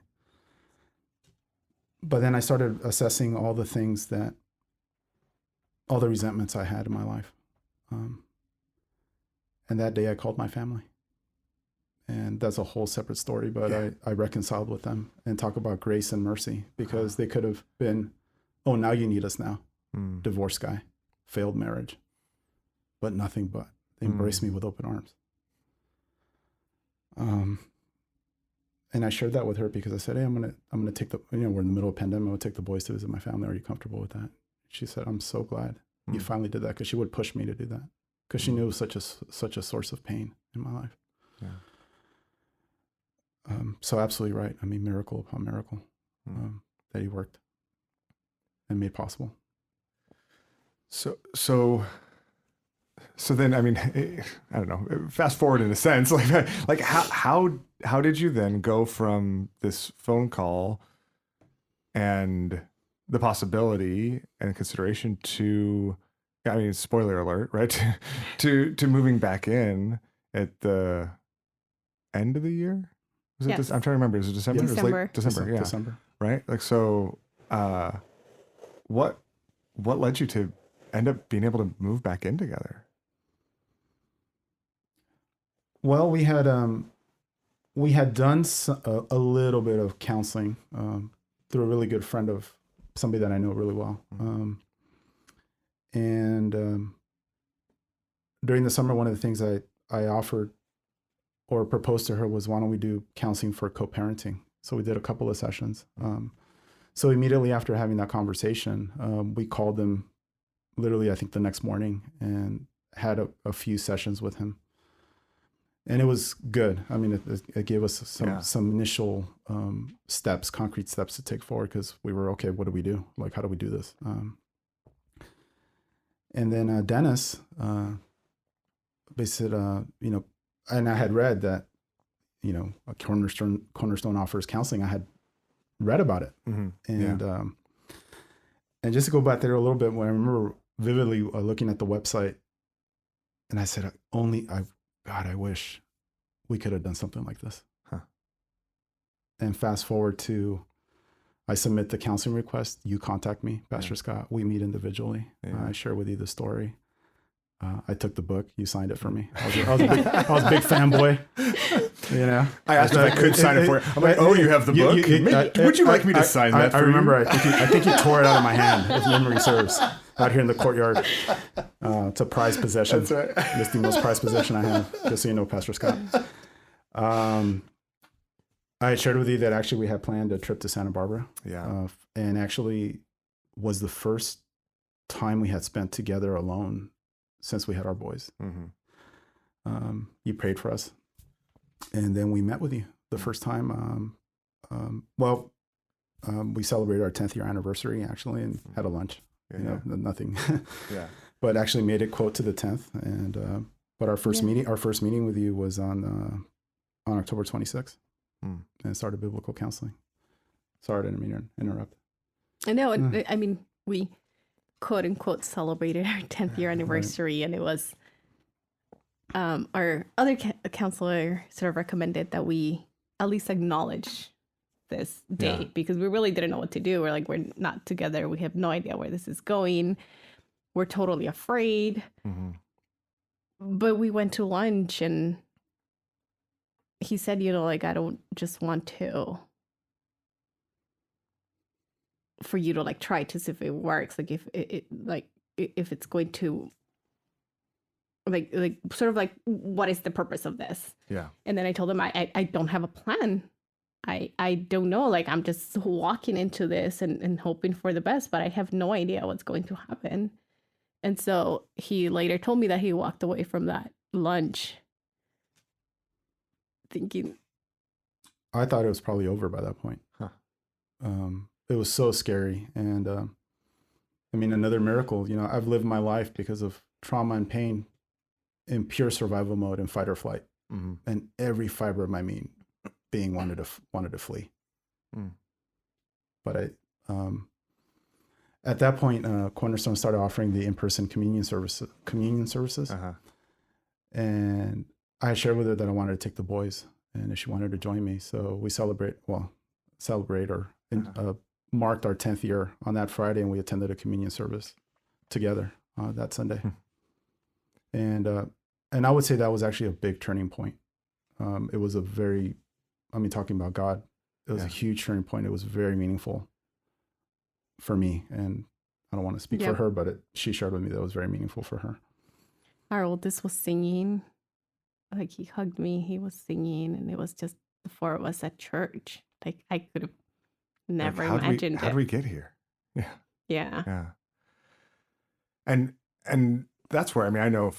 But then I started assessing all the resentments I had in my life. And that day I called my family. And that's a whole separate story, but I reconciled with them and talk about grace and mercy because they could have been, oh, now you need us now. Divorce guy, failed marriage, but nothing but. They embraced me with open arms. And I shared that with her because I said, hey, I'm gonna take we're in the middle of a pandemic. I'm gonna take the boys to visit my family. Are you comfortable with that? She said, I'm so glad you finally did that because she would push me to do that because she knew it was such a source of pain in my life. Yeah. So absolutely right. I mean, miracle upon miracle that he worked and made possible. So then, I mean, I don't know, fast forward in a sense, like how did you then go from this phone call and the possibility and consideration to, I mean, spoiler alert, right? to moving back in at the end of the year? Was it I'm trying to remember. Is it December? December. It was late December. Yeah. December. Right. Like, so, what led you to end up being able to move back in together? Well, we had done a little bit of counseling through a really good friend of somebody that I know really well. And during the summer, one of the things I offered or proposed to her was, why don't we do counseling for co-parenting? So we did a couple of sessions. So immediately after having that conversation, we called him literally, I think the next morning and had a few sessions with him. And it was good. I mean, it gave us some initial steps, concrete steps to take forward because we were, okay, what do we do? Like, how do we do this? And then Dennis basically said, and I had read that, a Cornerstone offers counseling. I had read about it. And And just to go back there a little bit, when I remember vividly looking at the website, and I said, God, I wish we could have done something like this. Huh. And fast forward to, I submit the counseling request. You contact me, Pastor Scott. We meet individually. Yeah. I share with you the story. I took the book. You signed it for me. I was a big fanboy. You know, I asked if I could sign it for you. I'm like, oh, you have the book? Would you like me to sign that for you? I remember, I think you tore it out of my hand, if memory serves, out here in the courtyard. It's a prized possession. That's right. It's the most prized possession I have, just so you know, Pastor Scott. I had shared with you that actually we had planned a trip to Santa Barbara. Yeah. And actually was the first time we had spent together alone since we had our boys. Mm-hmm. You prayed for us. And then we met with you the first time. We celebrated our 10th year anniversary actually, and had a lunch. Yeah. Nothing. Yeah. But actually made it quote to the 10th. And but our first meeting with you was on October 26th, and started biblical counseling. Sorry, I didn't mean to interrupt. I know. I mean, we quote unquote celebrated our 10th year anniversary, and it was our other counselor sort of recommended that we at least acknowledge this date, because we really didn't know what to do. We're like, we're not together. We have no idea where this is going. We're totally afraid. Mm-hmm. But we went to lunch, and he said, like, I don't just want for you to like try to see if it works. Like if if it's going to like sort of like, what is the purpose of this? Yeah. And then I told him, I don't have a plan. I don't know. Like, I'm just walking into this and hoping for the best, but I have no idea what's going to happen. And so he later told me that he walked away from that lunch thinking. I thought it was probably over by that point. Huh. It was so scary. And I mean, another miracle, I've lived my life because of trauma and pain in pure survival mode and fight or flight. Mm-hmm. And every fiber of my being wanted to flee. Mm. But at that point, Cornerstone started offering the in-person communion services. Uh-huh. And I shared with her that I wanted to take the boys, and if she wanted to join me. So we marked our 10th year on that Friday, and we attended a communion service together that Sunday. And I would say that was actually a big turning point. It was talking about God, it was a huge turning point. It was very meaningful for me. And I don't want to speak for her, but she shared with me that it was very meaningful for her. Our oldest was singing. Like, he hugged me, he was singing, and it was just the four of us at church. Like, I could have never imagined how did we get here? Yeah. Yeah. And that's where, I know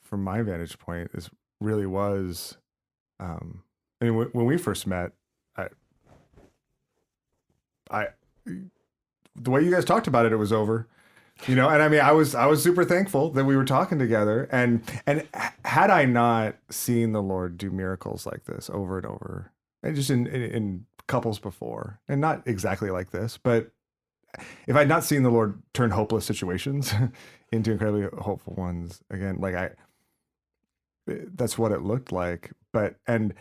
from my vantage point, is really was, when we first met, I the way you guys talked about it, it was over, and I was super thankful that we were talking together, and had I not seen the Lord do miracles like this over and over, and just in couples before, and not exactly like this, but if I'd not seen the Lord turn hopeless situations into incredibly hopeful ones again, that's what it looked like. And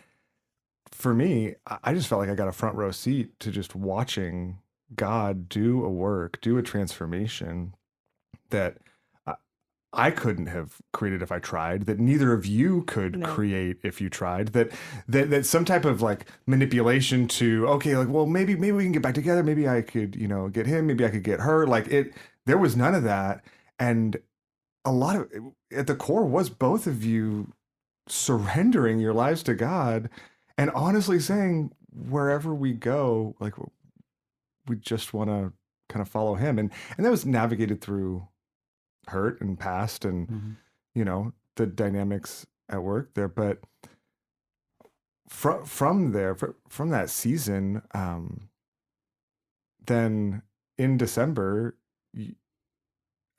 for me, I just felt like I got a front row seat to just watching God do a work, do a transformation that I couldn't have created if I tried, that neither of you could create if you tried, that some type of manipulation to, okay, well, maybe we can get back together. Maybe I could, get him, maybe I could get her. There was none of that. And a lot of, at the core, was both of you surrendering your lives to God and honestly saying, wherever we go, we just want to kind of follow him. And that was navigated through hurt and past and, the dynamics at work there. But from that season, then in December,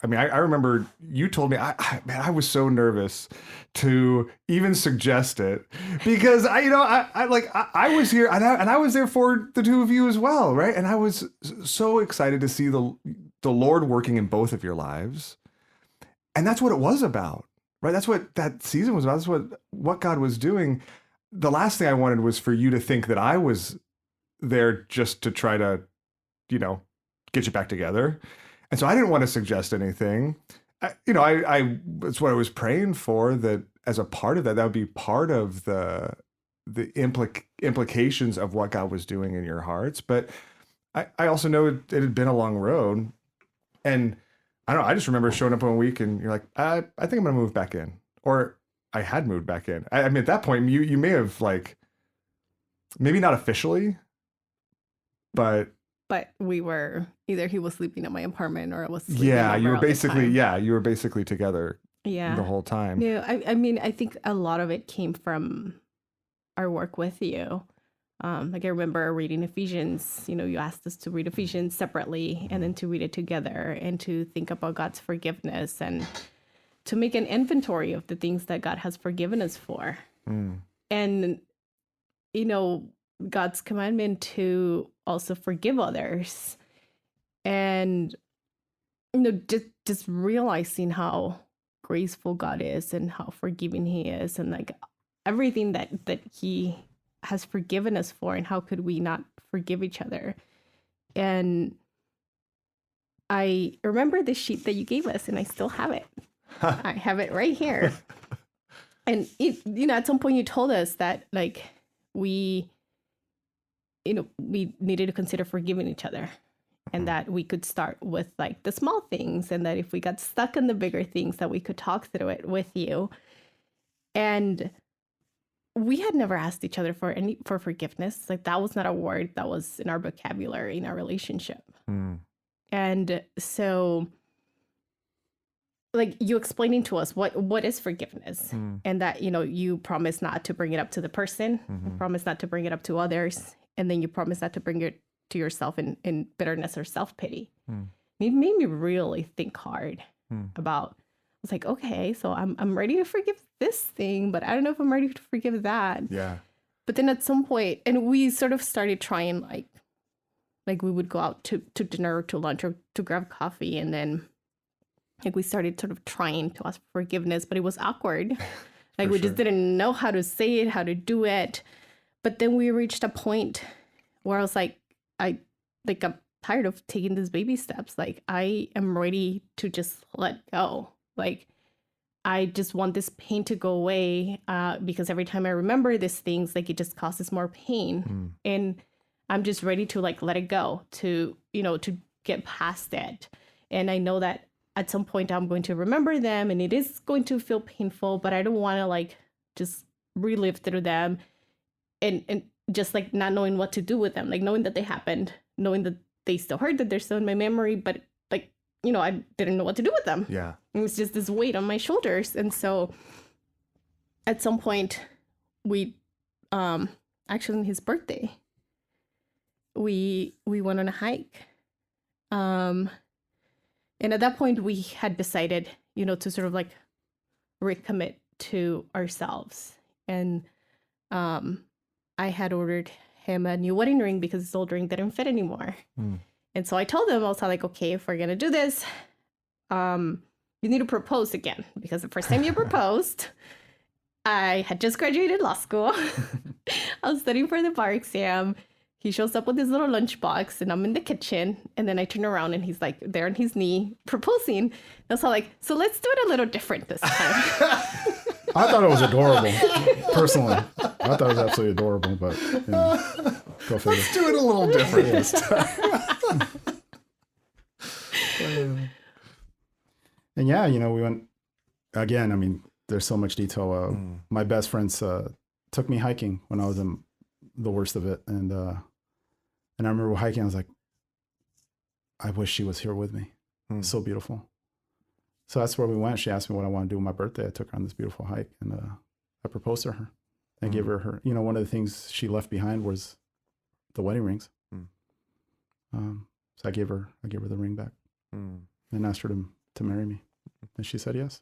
I remember you told me, I was so nervous to even suggest it because I was here and I was there for the two of you as well, right? And I was so excited to see the Lord working in both of your lives. And that's what it was about, right? That's what that season was about. That's what God was doing. The last thing I wanted was for you to think that I was there just to try to, get you back together. And so I didn't want to suggest anything. That's what I was praying for, that as a part of that would be part of the implications of what God was doing in your hearts. But I also know it had been a long road. And I don't know, I just remember showing up one week and you're like, I think I'm going to move back in. Or I had moved back in. I mean, at that point, you may have maybe not officially, but we were, either he was sleeping at my apartment or I was sleeping you were basically together the whole time. Yeah, I mean, I think a lot of it came from our work with you. I remember reading Ephesians, you asked us to read Ephesians separately and then to read it together and to think about God's forgiveness and to make an inventory of the things that God has forgiven us for. And, God's commandment to also forgive others. And, just realizing how graceful God is and how forgiving he is and everything that he has forgiven us for, and how could we not forgive each other. And I remember the sheet that you gave us, and I still have it. I have it right here. And at some point you told us that we needed to consider forgiving each other, and that we could start with the small things, and that if we got stuck in the bigger things, that we could talk through it with you. And we had never asked each other for forgiveness. That was not a word that was in our vocabulary in our relationship. And so you explaining to us what is forgiveness, and that, you promise not to bring it up to the person, you promise not to bring it up to others, and then you promise not to bring it to yourself in bitterness or self-pity. It made me really think hard about, I was like, okay, so I'm ready to forgive this thing, but I don't know if I'm ready to forgive that. Yeah. But then at some point, and we sort of started trying, we would go out to dinner or to lunch or to grab coffee, and then we started sort of trying to ask for forgiveness, but it was awkward. We just didn't know how to say it, how to do it. But then we reached a point where I was like, I'm tired of taking these baby steps. I am ready to just let go. I just want this pain to go away, because every time I remember these things, it just causes more pain. And I'm just ready to let it go, to get past it. And I know that at some point I'm going to remember them, and it is going to feel painful, but I don't want to just relive through them and just not knowing what to do with them, knowing that they happened, knowing that they still hurt, that they're still in my memory, but I didn't know what to do with them. Yeah. It was just this weight on my shoulders. And so at some point we, actually on his birthday, we went on a hike. And at that point we had decided, to sort of recommit to ourselves. And, I had ordered him a new wedding ring because his old ring didn't fit anymore. And so I told him, I was okay, if we're going to do this, you need to propose again, because the first time you proposed, I had just graduated law school. I was studying for the bar exam. He shows up with his little lunchbox, and I'm in the kitchen, and then I turn around and he's there on his knee proposing. I was so let's do it a little different this time. I thought it was adorable, personally. I thought it was absolutely adorable, but go figure. Let's do it a little different this time. And we went again. I mean, there's so much detail. My best friends took me hiking when I was in the worst of it, and I remember hiking. I was like, I wish she was here with me. It's so beautiful. So that's where we went. She asked me what I want to do with my birthday. I took her on this beautiful hike, and I proposed to her. I gave her one of the things she left behind was the wedding rings. So I gave her the ring back and asked her to marry me. And she said yes.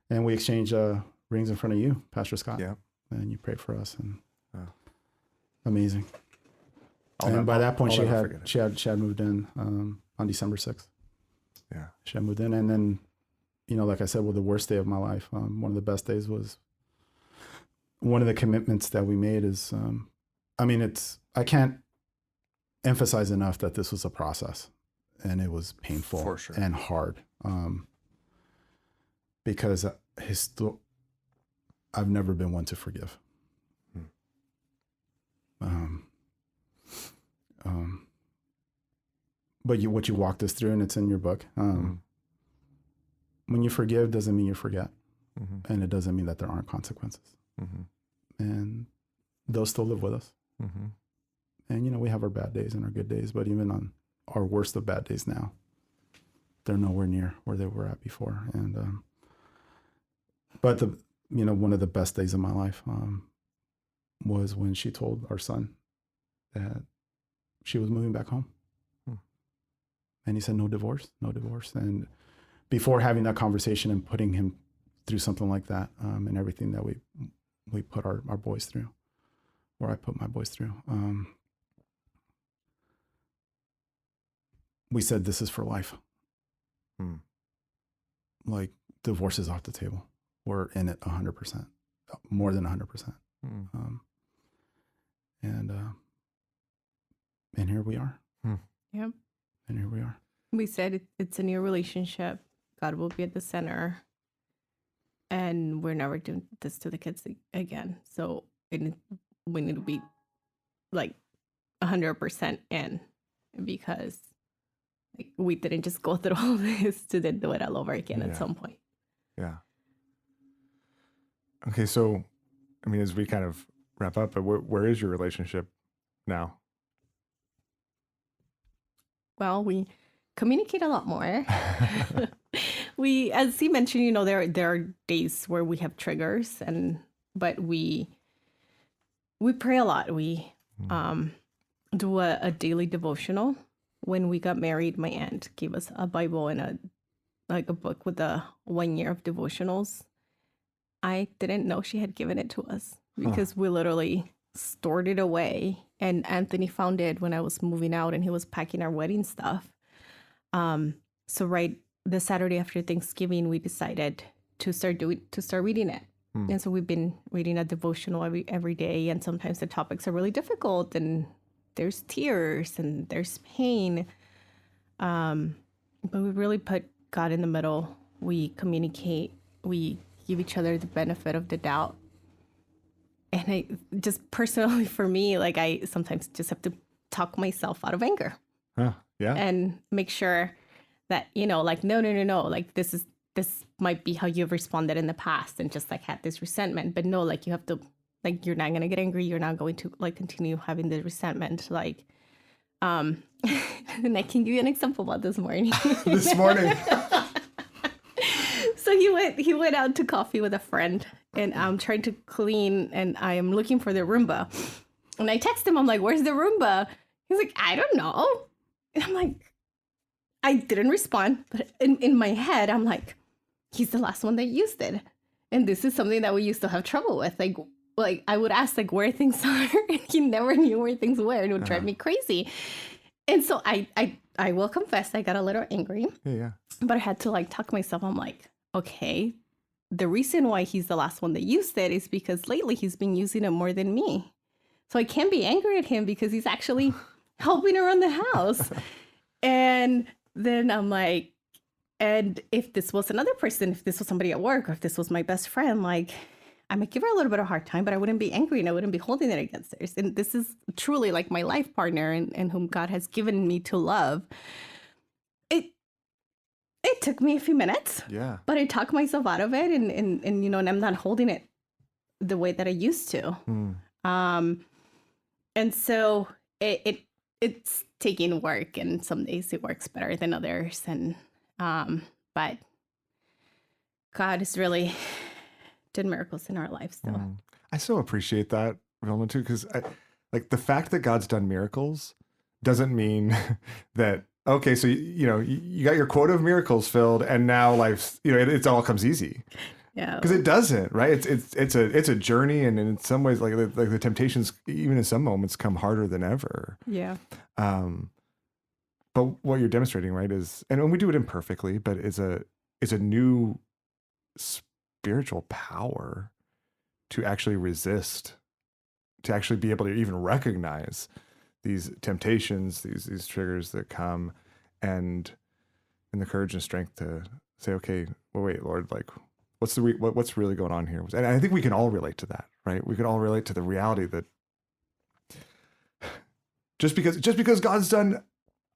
And we exchanged rings in front of you, Pastor Scott. Yeah. And you prayed for us, and amazing. And by that point, she had moved in. on December 6th. Yeah. She had moved in. And then, you know, like I said, well, the worst day of my life, one of the best days was one of the commitments that we made is, I can't emphasize enough that this was a process, and it was painful For sure. and hard. Because I've never been one to forgive. But what you walked us through, and it's in your book, when you forgive doesn't mean you forget. And it doesn't mean that there aren't consequences. And those still live with us. And, you know, we have our bad days and our good days, but even on our worst of bad days now, they're nowhere near where they were at before. And, but one of the best days of my life was when she told our son that she was moving back home. And he said, no divorce, no divorce. And before having that conversation and putting him through something like that, and everything that we put our boys through, or I put my boys through, we said, this is for life. Like, divorce is off the table. We're in it 100%, more than 100%. And here we are. Yep. And here we are. We said it's a new relationship. God will be at the center. And we're never doing this to the kids again. So we need to be like 100% in, because like, we didn't just go through all this to then do it all over again at some point. Yeah. Okay, so, I mean, as we kind of wrap up, but where is your relationship now? Well, we communicate a lot more. We, as he mentioned, you know, there are days where we have triggers, but we pray a lot. We do a daily devotional. When we got married, my aunt gave us a Bible and a book with a 1 year of devotionals. I didn't know she had given it to us because we literally stored it away. And Anthony found it when I was moving out and he was packing our wedding stuff. So right the Saturday after Thanksgiving, we decided to start reading it. And so we've been reading a devotional every day. And sometimes the topics are really difficult and there's tears and there's pain. But we really put God in the middle. We communicate. We give each other the benefit of the doubt. And I just personally, for me, like I sometimes just have to talk myself out of anger. Yeah. And make sure that, you know, like, no. Like this might be how you've responded in the past and just like had this resentment. But no, like you have to, like, you're not going to get angry. You're not going to like continue having the resentment. Like, and I can give you an example about this morning. This morning. So he went out to coffee with a friend, and I'm trying to clean, and I am looking for the Roomba. And I text him, I'm like, where's the Roomba? He's like, I don't know. And I'm like, I didn't respond. But in my head, I'm like, he's the last one that used it. And this is something that we used to have trouble with. Like I would ask like where things are, and he never knew where things were, and it would drive me crazy. And so I will confess, I got a little angry. Yeah. But I had to like talk myself. I'm like, okay, the reason why he's the last one that used it is because lately he's been using it more than me. So I can't be angry at him because he's actually helping around the house. And then I'm like, and if this was another person, if this was somebody at work, or if this was my best friend, like I might give her a little bit of a hard time, but I wouldn't be angry and I wouldn't be holding it against her. And this is truly like my life partner and whom God has given me to love. It took me a few minutes, but I talked myself out of it, and you know, and I'm not holding it the way that I used to. And so it's taking work, and some days it works better than others, and but God has really did miracles in our lives still. I so appreciate that, Vilma, too, because like the fact that God's done miracles doesn't mean that, okay, so you know you got your quota of miracles filled, and now life's, you know, it all comes easy. Yeah, because it doesn't, right? It's a journey, and in some ways, like the temptations, even in some moments, come harder than ever. Yeah. but what you're demonstrating, right, is, and we do it imperfectly, but is a new spiritual power to actually resist, to actually be able to even recognize these temptations, these triggers that come, and the courage and strength to say, okay, well, wait, Lord, like, what's really going on here? And I think we can all relate to that, right? We can all relate to the reality that just because God's done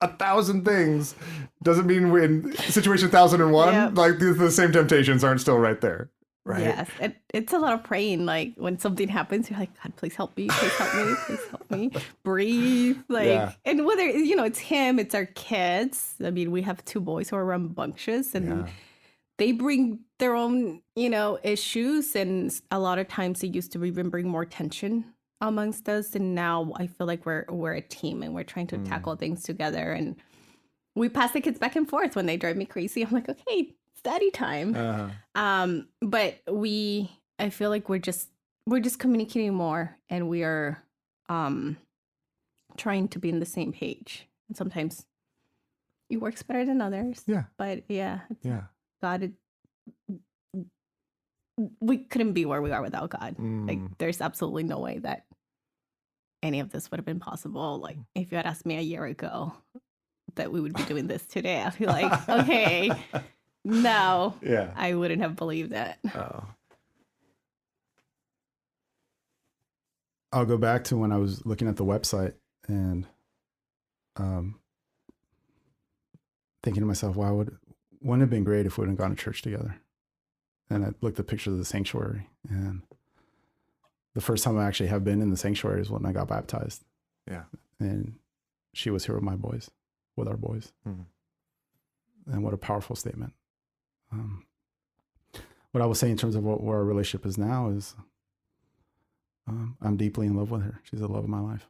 1,000 things doesn't mean in situation 1,001, Yep. like the same temptations aren't still right there, right? Yes, it's a lot of praying. Like when something happens, you're like, God, please help me, please help me, please help me. Breathe, like, Yeah. and whether it's him, it's our kids. I mean, we have 2 boys who are rambunctious, and Yeah. they bring their own, issues, and a lot of times they used to even bring more tension amongst us, and now I feel like we're a team and we're trying to tackle things together, and we pass the kids back and forth when they drive me crazy. I'm like, okay, it's daddy time. But I feel like we're just communicating more, and we are trying to be in the same page. And sometimes it works better than others. Yeah. But yeah, Yeah. God, we couldn't be where we are without God. Like, there's absolutely no way that any of this would have been possible. Like, if you had asked me a year ago that we would be doing this today, I'd be like, okay, no, Yeah. I wouldn't have believed that. Oh. I'll go back to when I was looking at the website and thinking to myself, wow, wouldn't it have been great if we would have gone to church together? And I looked at pictures of the sanctuary, and the first time I actually have been in the sanctuary is when I got baptized. Yeah. And she was here with our boys. And what a powerful statement. What I will say in terms of where our relationship is now is I'm deeply in love with her. She's the love of my life.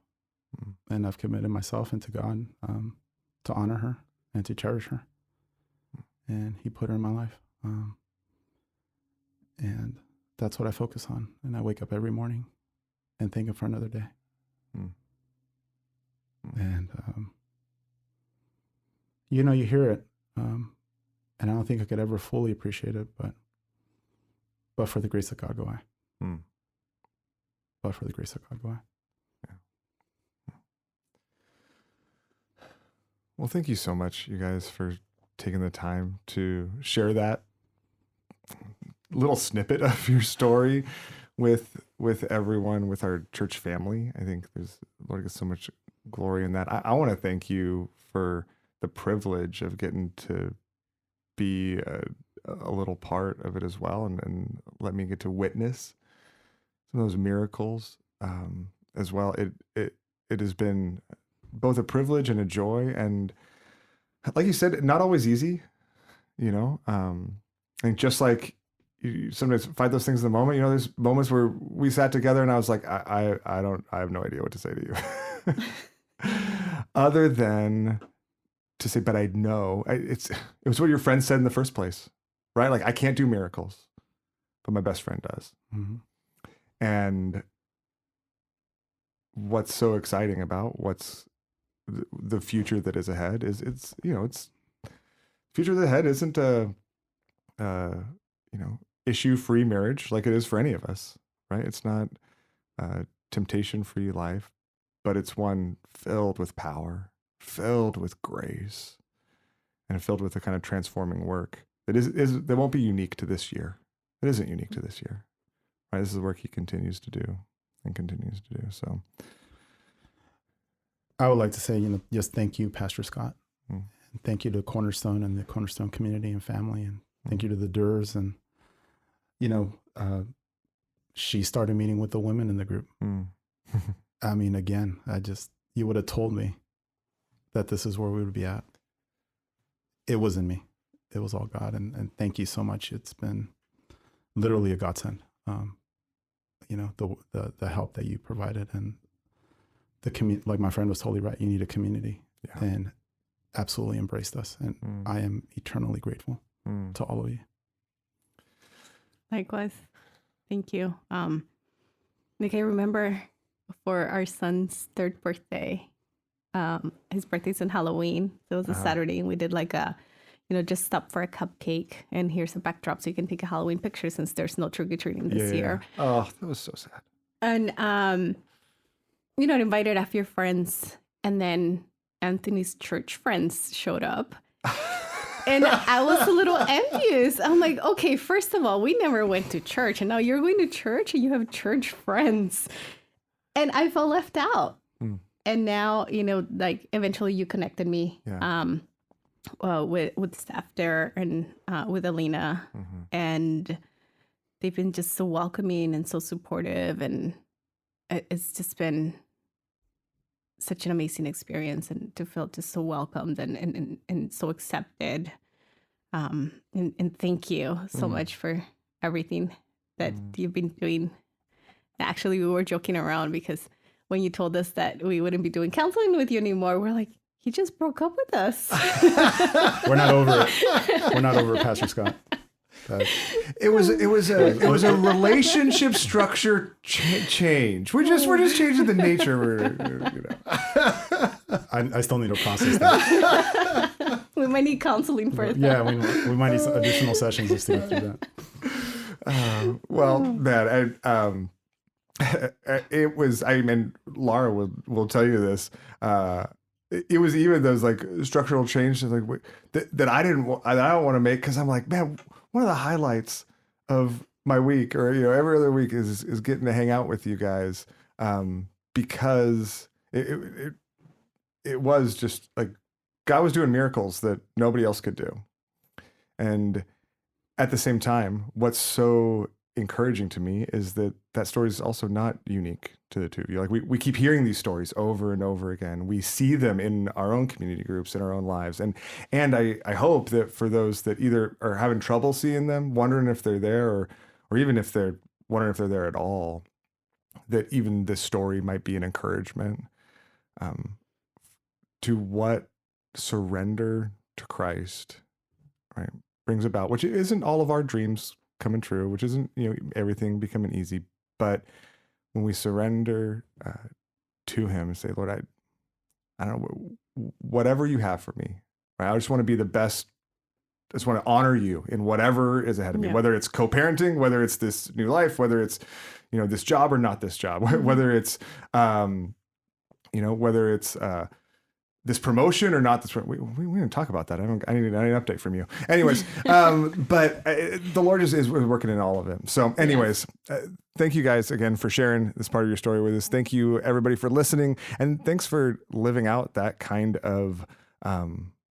And I've committed myself into God to honor her and to cherish her. And he put her in my life. And that's what I focus on. And I wake up every morning and thank him for another day. And, you hear it. And I don't think I could ever fully appreciate it, but for the grace of God go I. But for the grace of God go I. Yeah. Well, thank you so much, you guys, for taking the time to share that little snippet of your story with everyone, with our church family. I think Lord gets so much glory in that. I want to thank you for the privilege of getting to be a little part of it as well, and let me get to witness some of those miracles as well. It has been both a privilege and a joy, and like you said, not always easy, and just like you sometimes fight those things in the moment, there's moments where we sat together and I was like, I have no idea what to say to you other than to say, but I know it was what your friend said in the first place, right? Like, I can't do miracles, but my best friend does. And what's so exciting about what's the future that is ahead is it's future that ahead isn't a issue-free marriage like it is for any of us, right? It's not a temptation-free life, but it's one filled with power, filled with grace, and filled with the kind of transforming work that won't be unique to this year. It isn't unique to this year, right? This is the work he continues to do and continues to do. So I would like to say, just thank you, Pastor Scott. And thank you to Cornerstone and the Cornerstone community and family. And thank you to the Durs. And, she started meeting with the women in the group. I mean, again, you would have told me that this is where we would be at. It wasn't me. It was all God. And thank you so much. It's been literally a godsend. The help that you provided, and the community, like my friend was totally right. You need a community, and absolutely embraced us. And I am eternally grateful to all of you. Likewise. Thank you. Like, I remember for our son's 3rd birthday, his birthday's on Halloween. So it was a Saturday, and we did like a, just stop for a cupcake, and here's a backdrop so you can take a Halloween picture since there's no trick-or-treating this year. Oh, that was so sad. And, invited a few friends, and then Anthony's church friends showed up. And I was a little envious. I'm like, okay, first of all, we never went to church, and now you're going to church and you have church friends. And I felt left out. And now, like eventually you connected me with staff there and with Alina. And they've been just so welcoming and so supportive. And it's just been such an amazing experience, and to feel just so welcomed and so accepted. And thank you so much for everything that you've been doing. Actually, we were joking around because when you told us that we wouldn't be doing counseling with you anymore, we're like, he just broke up with us. We're not over it. We're not over it, Pastor Scott. It was a relationship structure change. We're just changing the nature. I still need to process that. We might need counseling for that. Yeah, we might need some additional sessions just to get through that. Well, man, it was. I mean, Laura will tell you this. It was even those like structural changes like that I don't want to make, because I'm like, man, one of the highlights of my week, or every other week, is getting to hang out with you guys, because it was just like God was doing miracles that nobody else could do. And at the same time, what's so encouraging to me is that story is also not unique to the two of you. Like we keep hearing these stories over and over again. We see them in our own community groups, in our own lives. And I hope that for those that either are having trouble seeing them, wondering if they're there, or even if they're wondering if they're there at all, that even this story might be an encouragement to what surrender to Christ, right, brings about, which isn't all of our dreams coming true, which isn't everything becoming easy, but when we surrender to Him and say, Lord, I don't know, whatever you have for me, right? I just want to be the best. I just want to honor you in whatever is ahead of me, whether it's co-parenting, whether it's this new life, whether it's this job or not this job, whether it's whether it's this promotion or not this. We didn't talk about that. I need an update from you. Anyways, but the Lord is working in all of it. So anyways, thank you guys again for sharing this part of your story with us. Thank you everybody for listening, and thanks for living out that kind of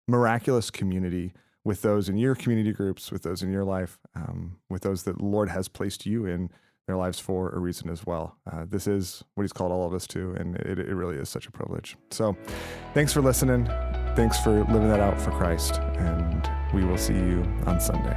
miraculous community with those in your community groups, with those in your life, with those that the Lord has placed you in their lives for a reason as well. This is what He's called all of us to, and it really is such a privilege. So thanks for listening. Thanks for living that out for Christ, and we will see you on Sunday.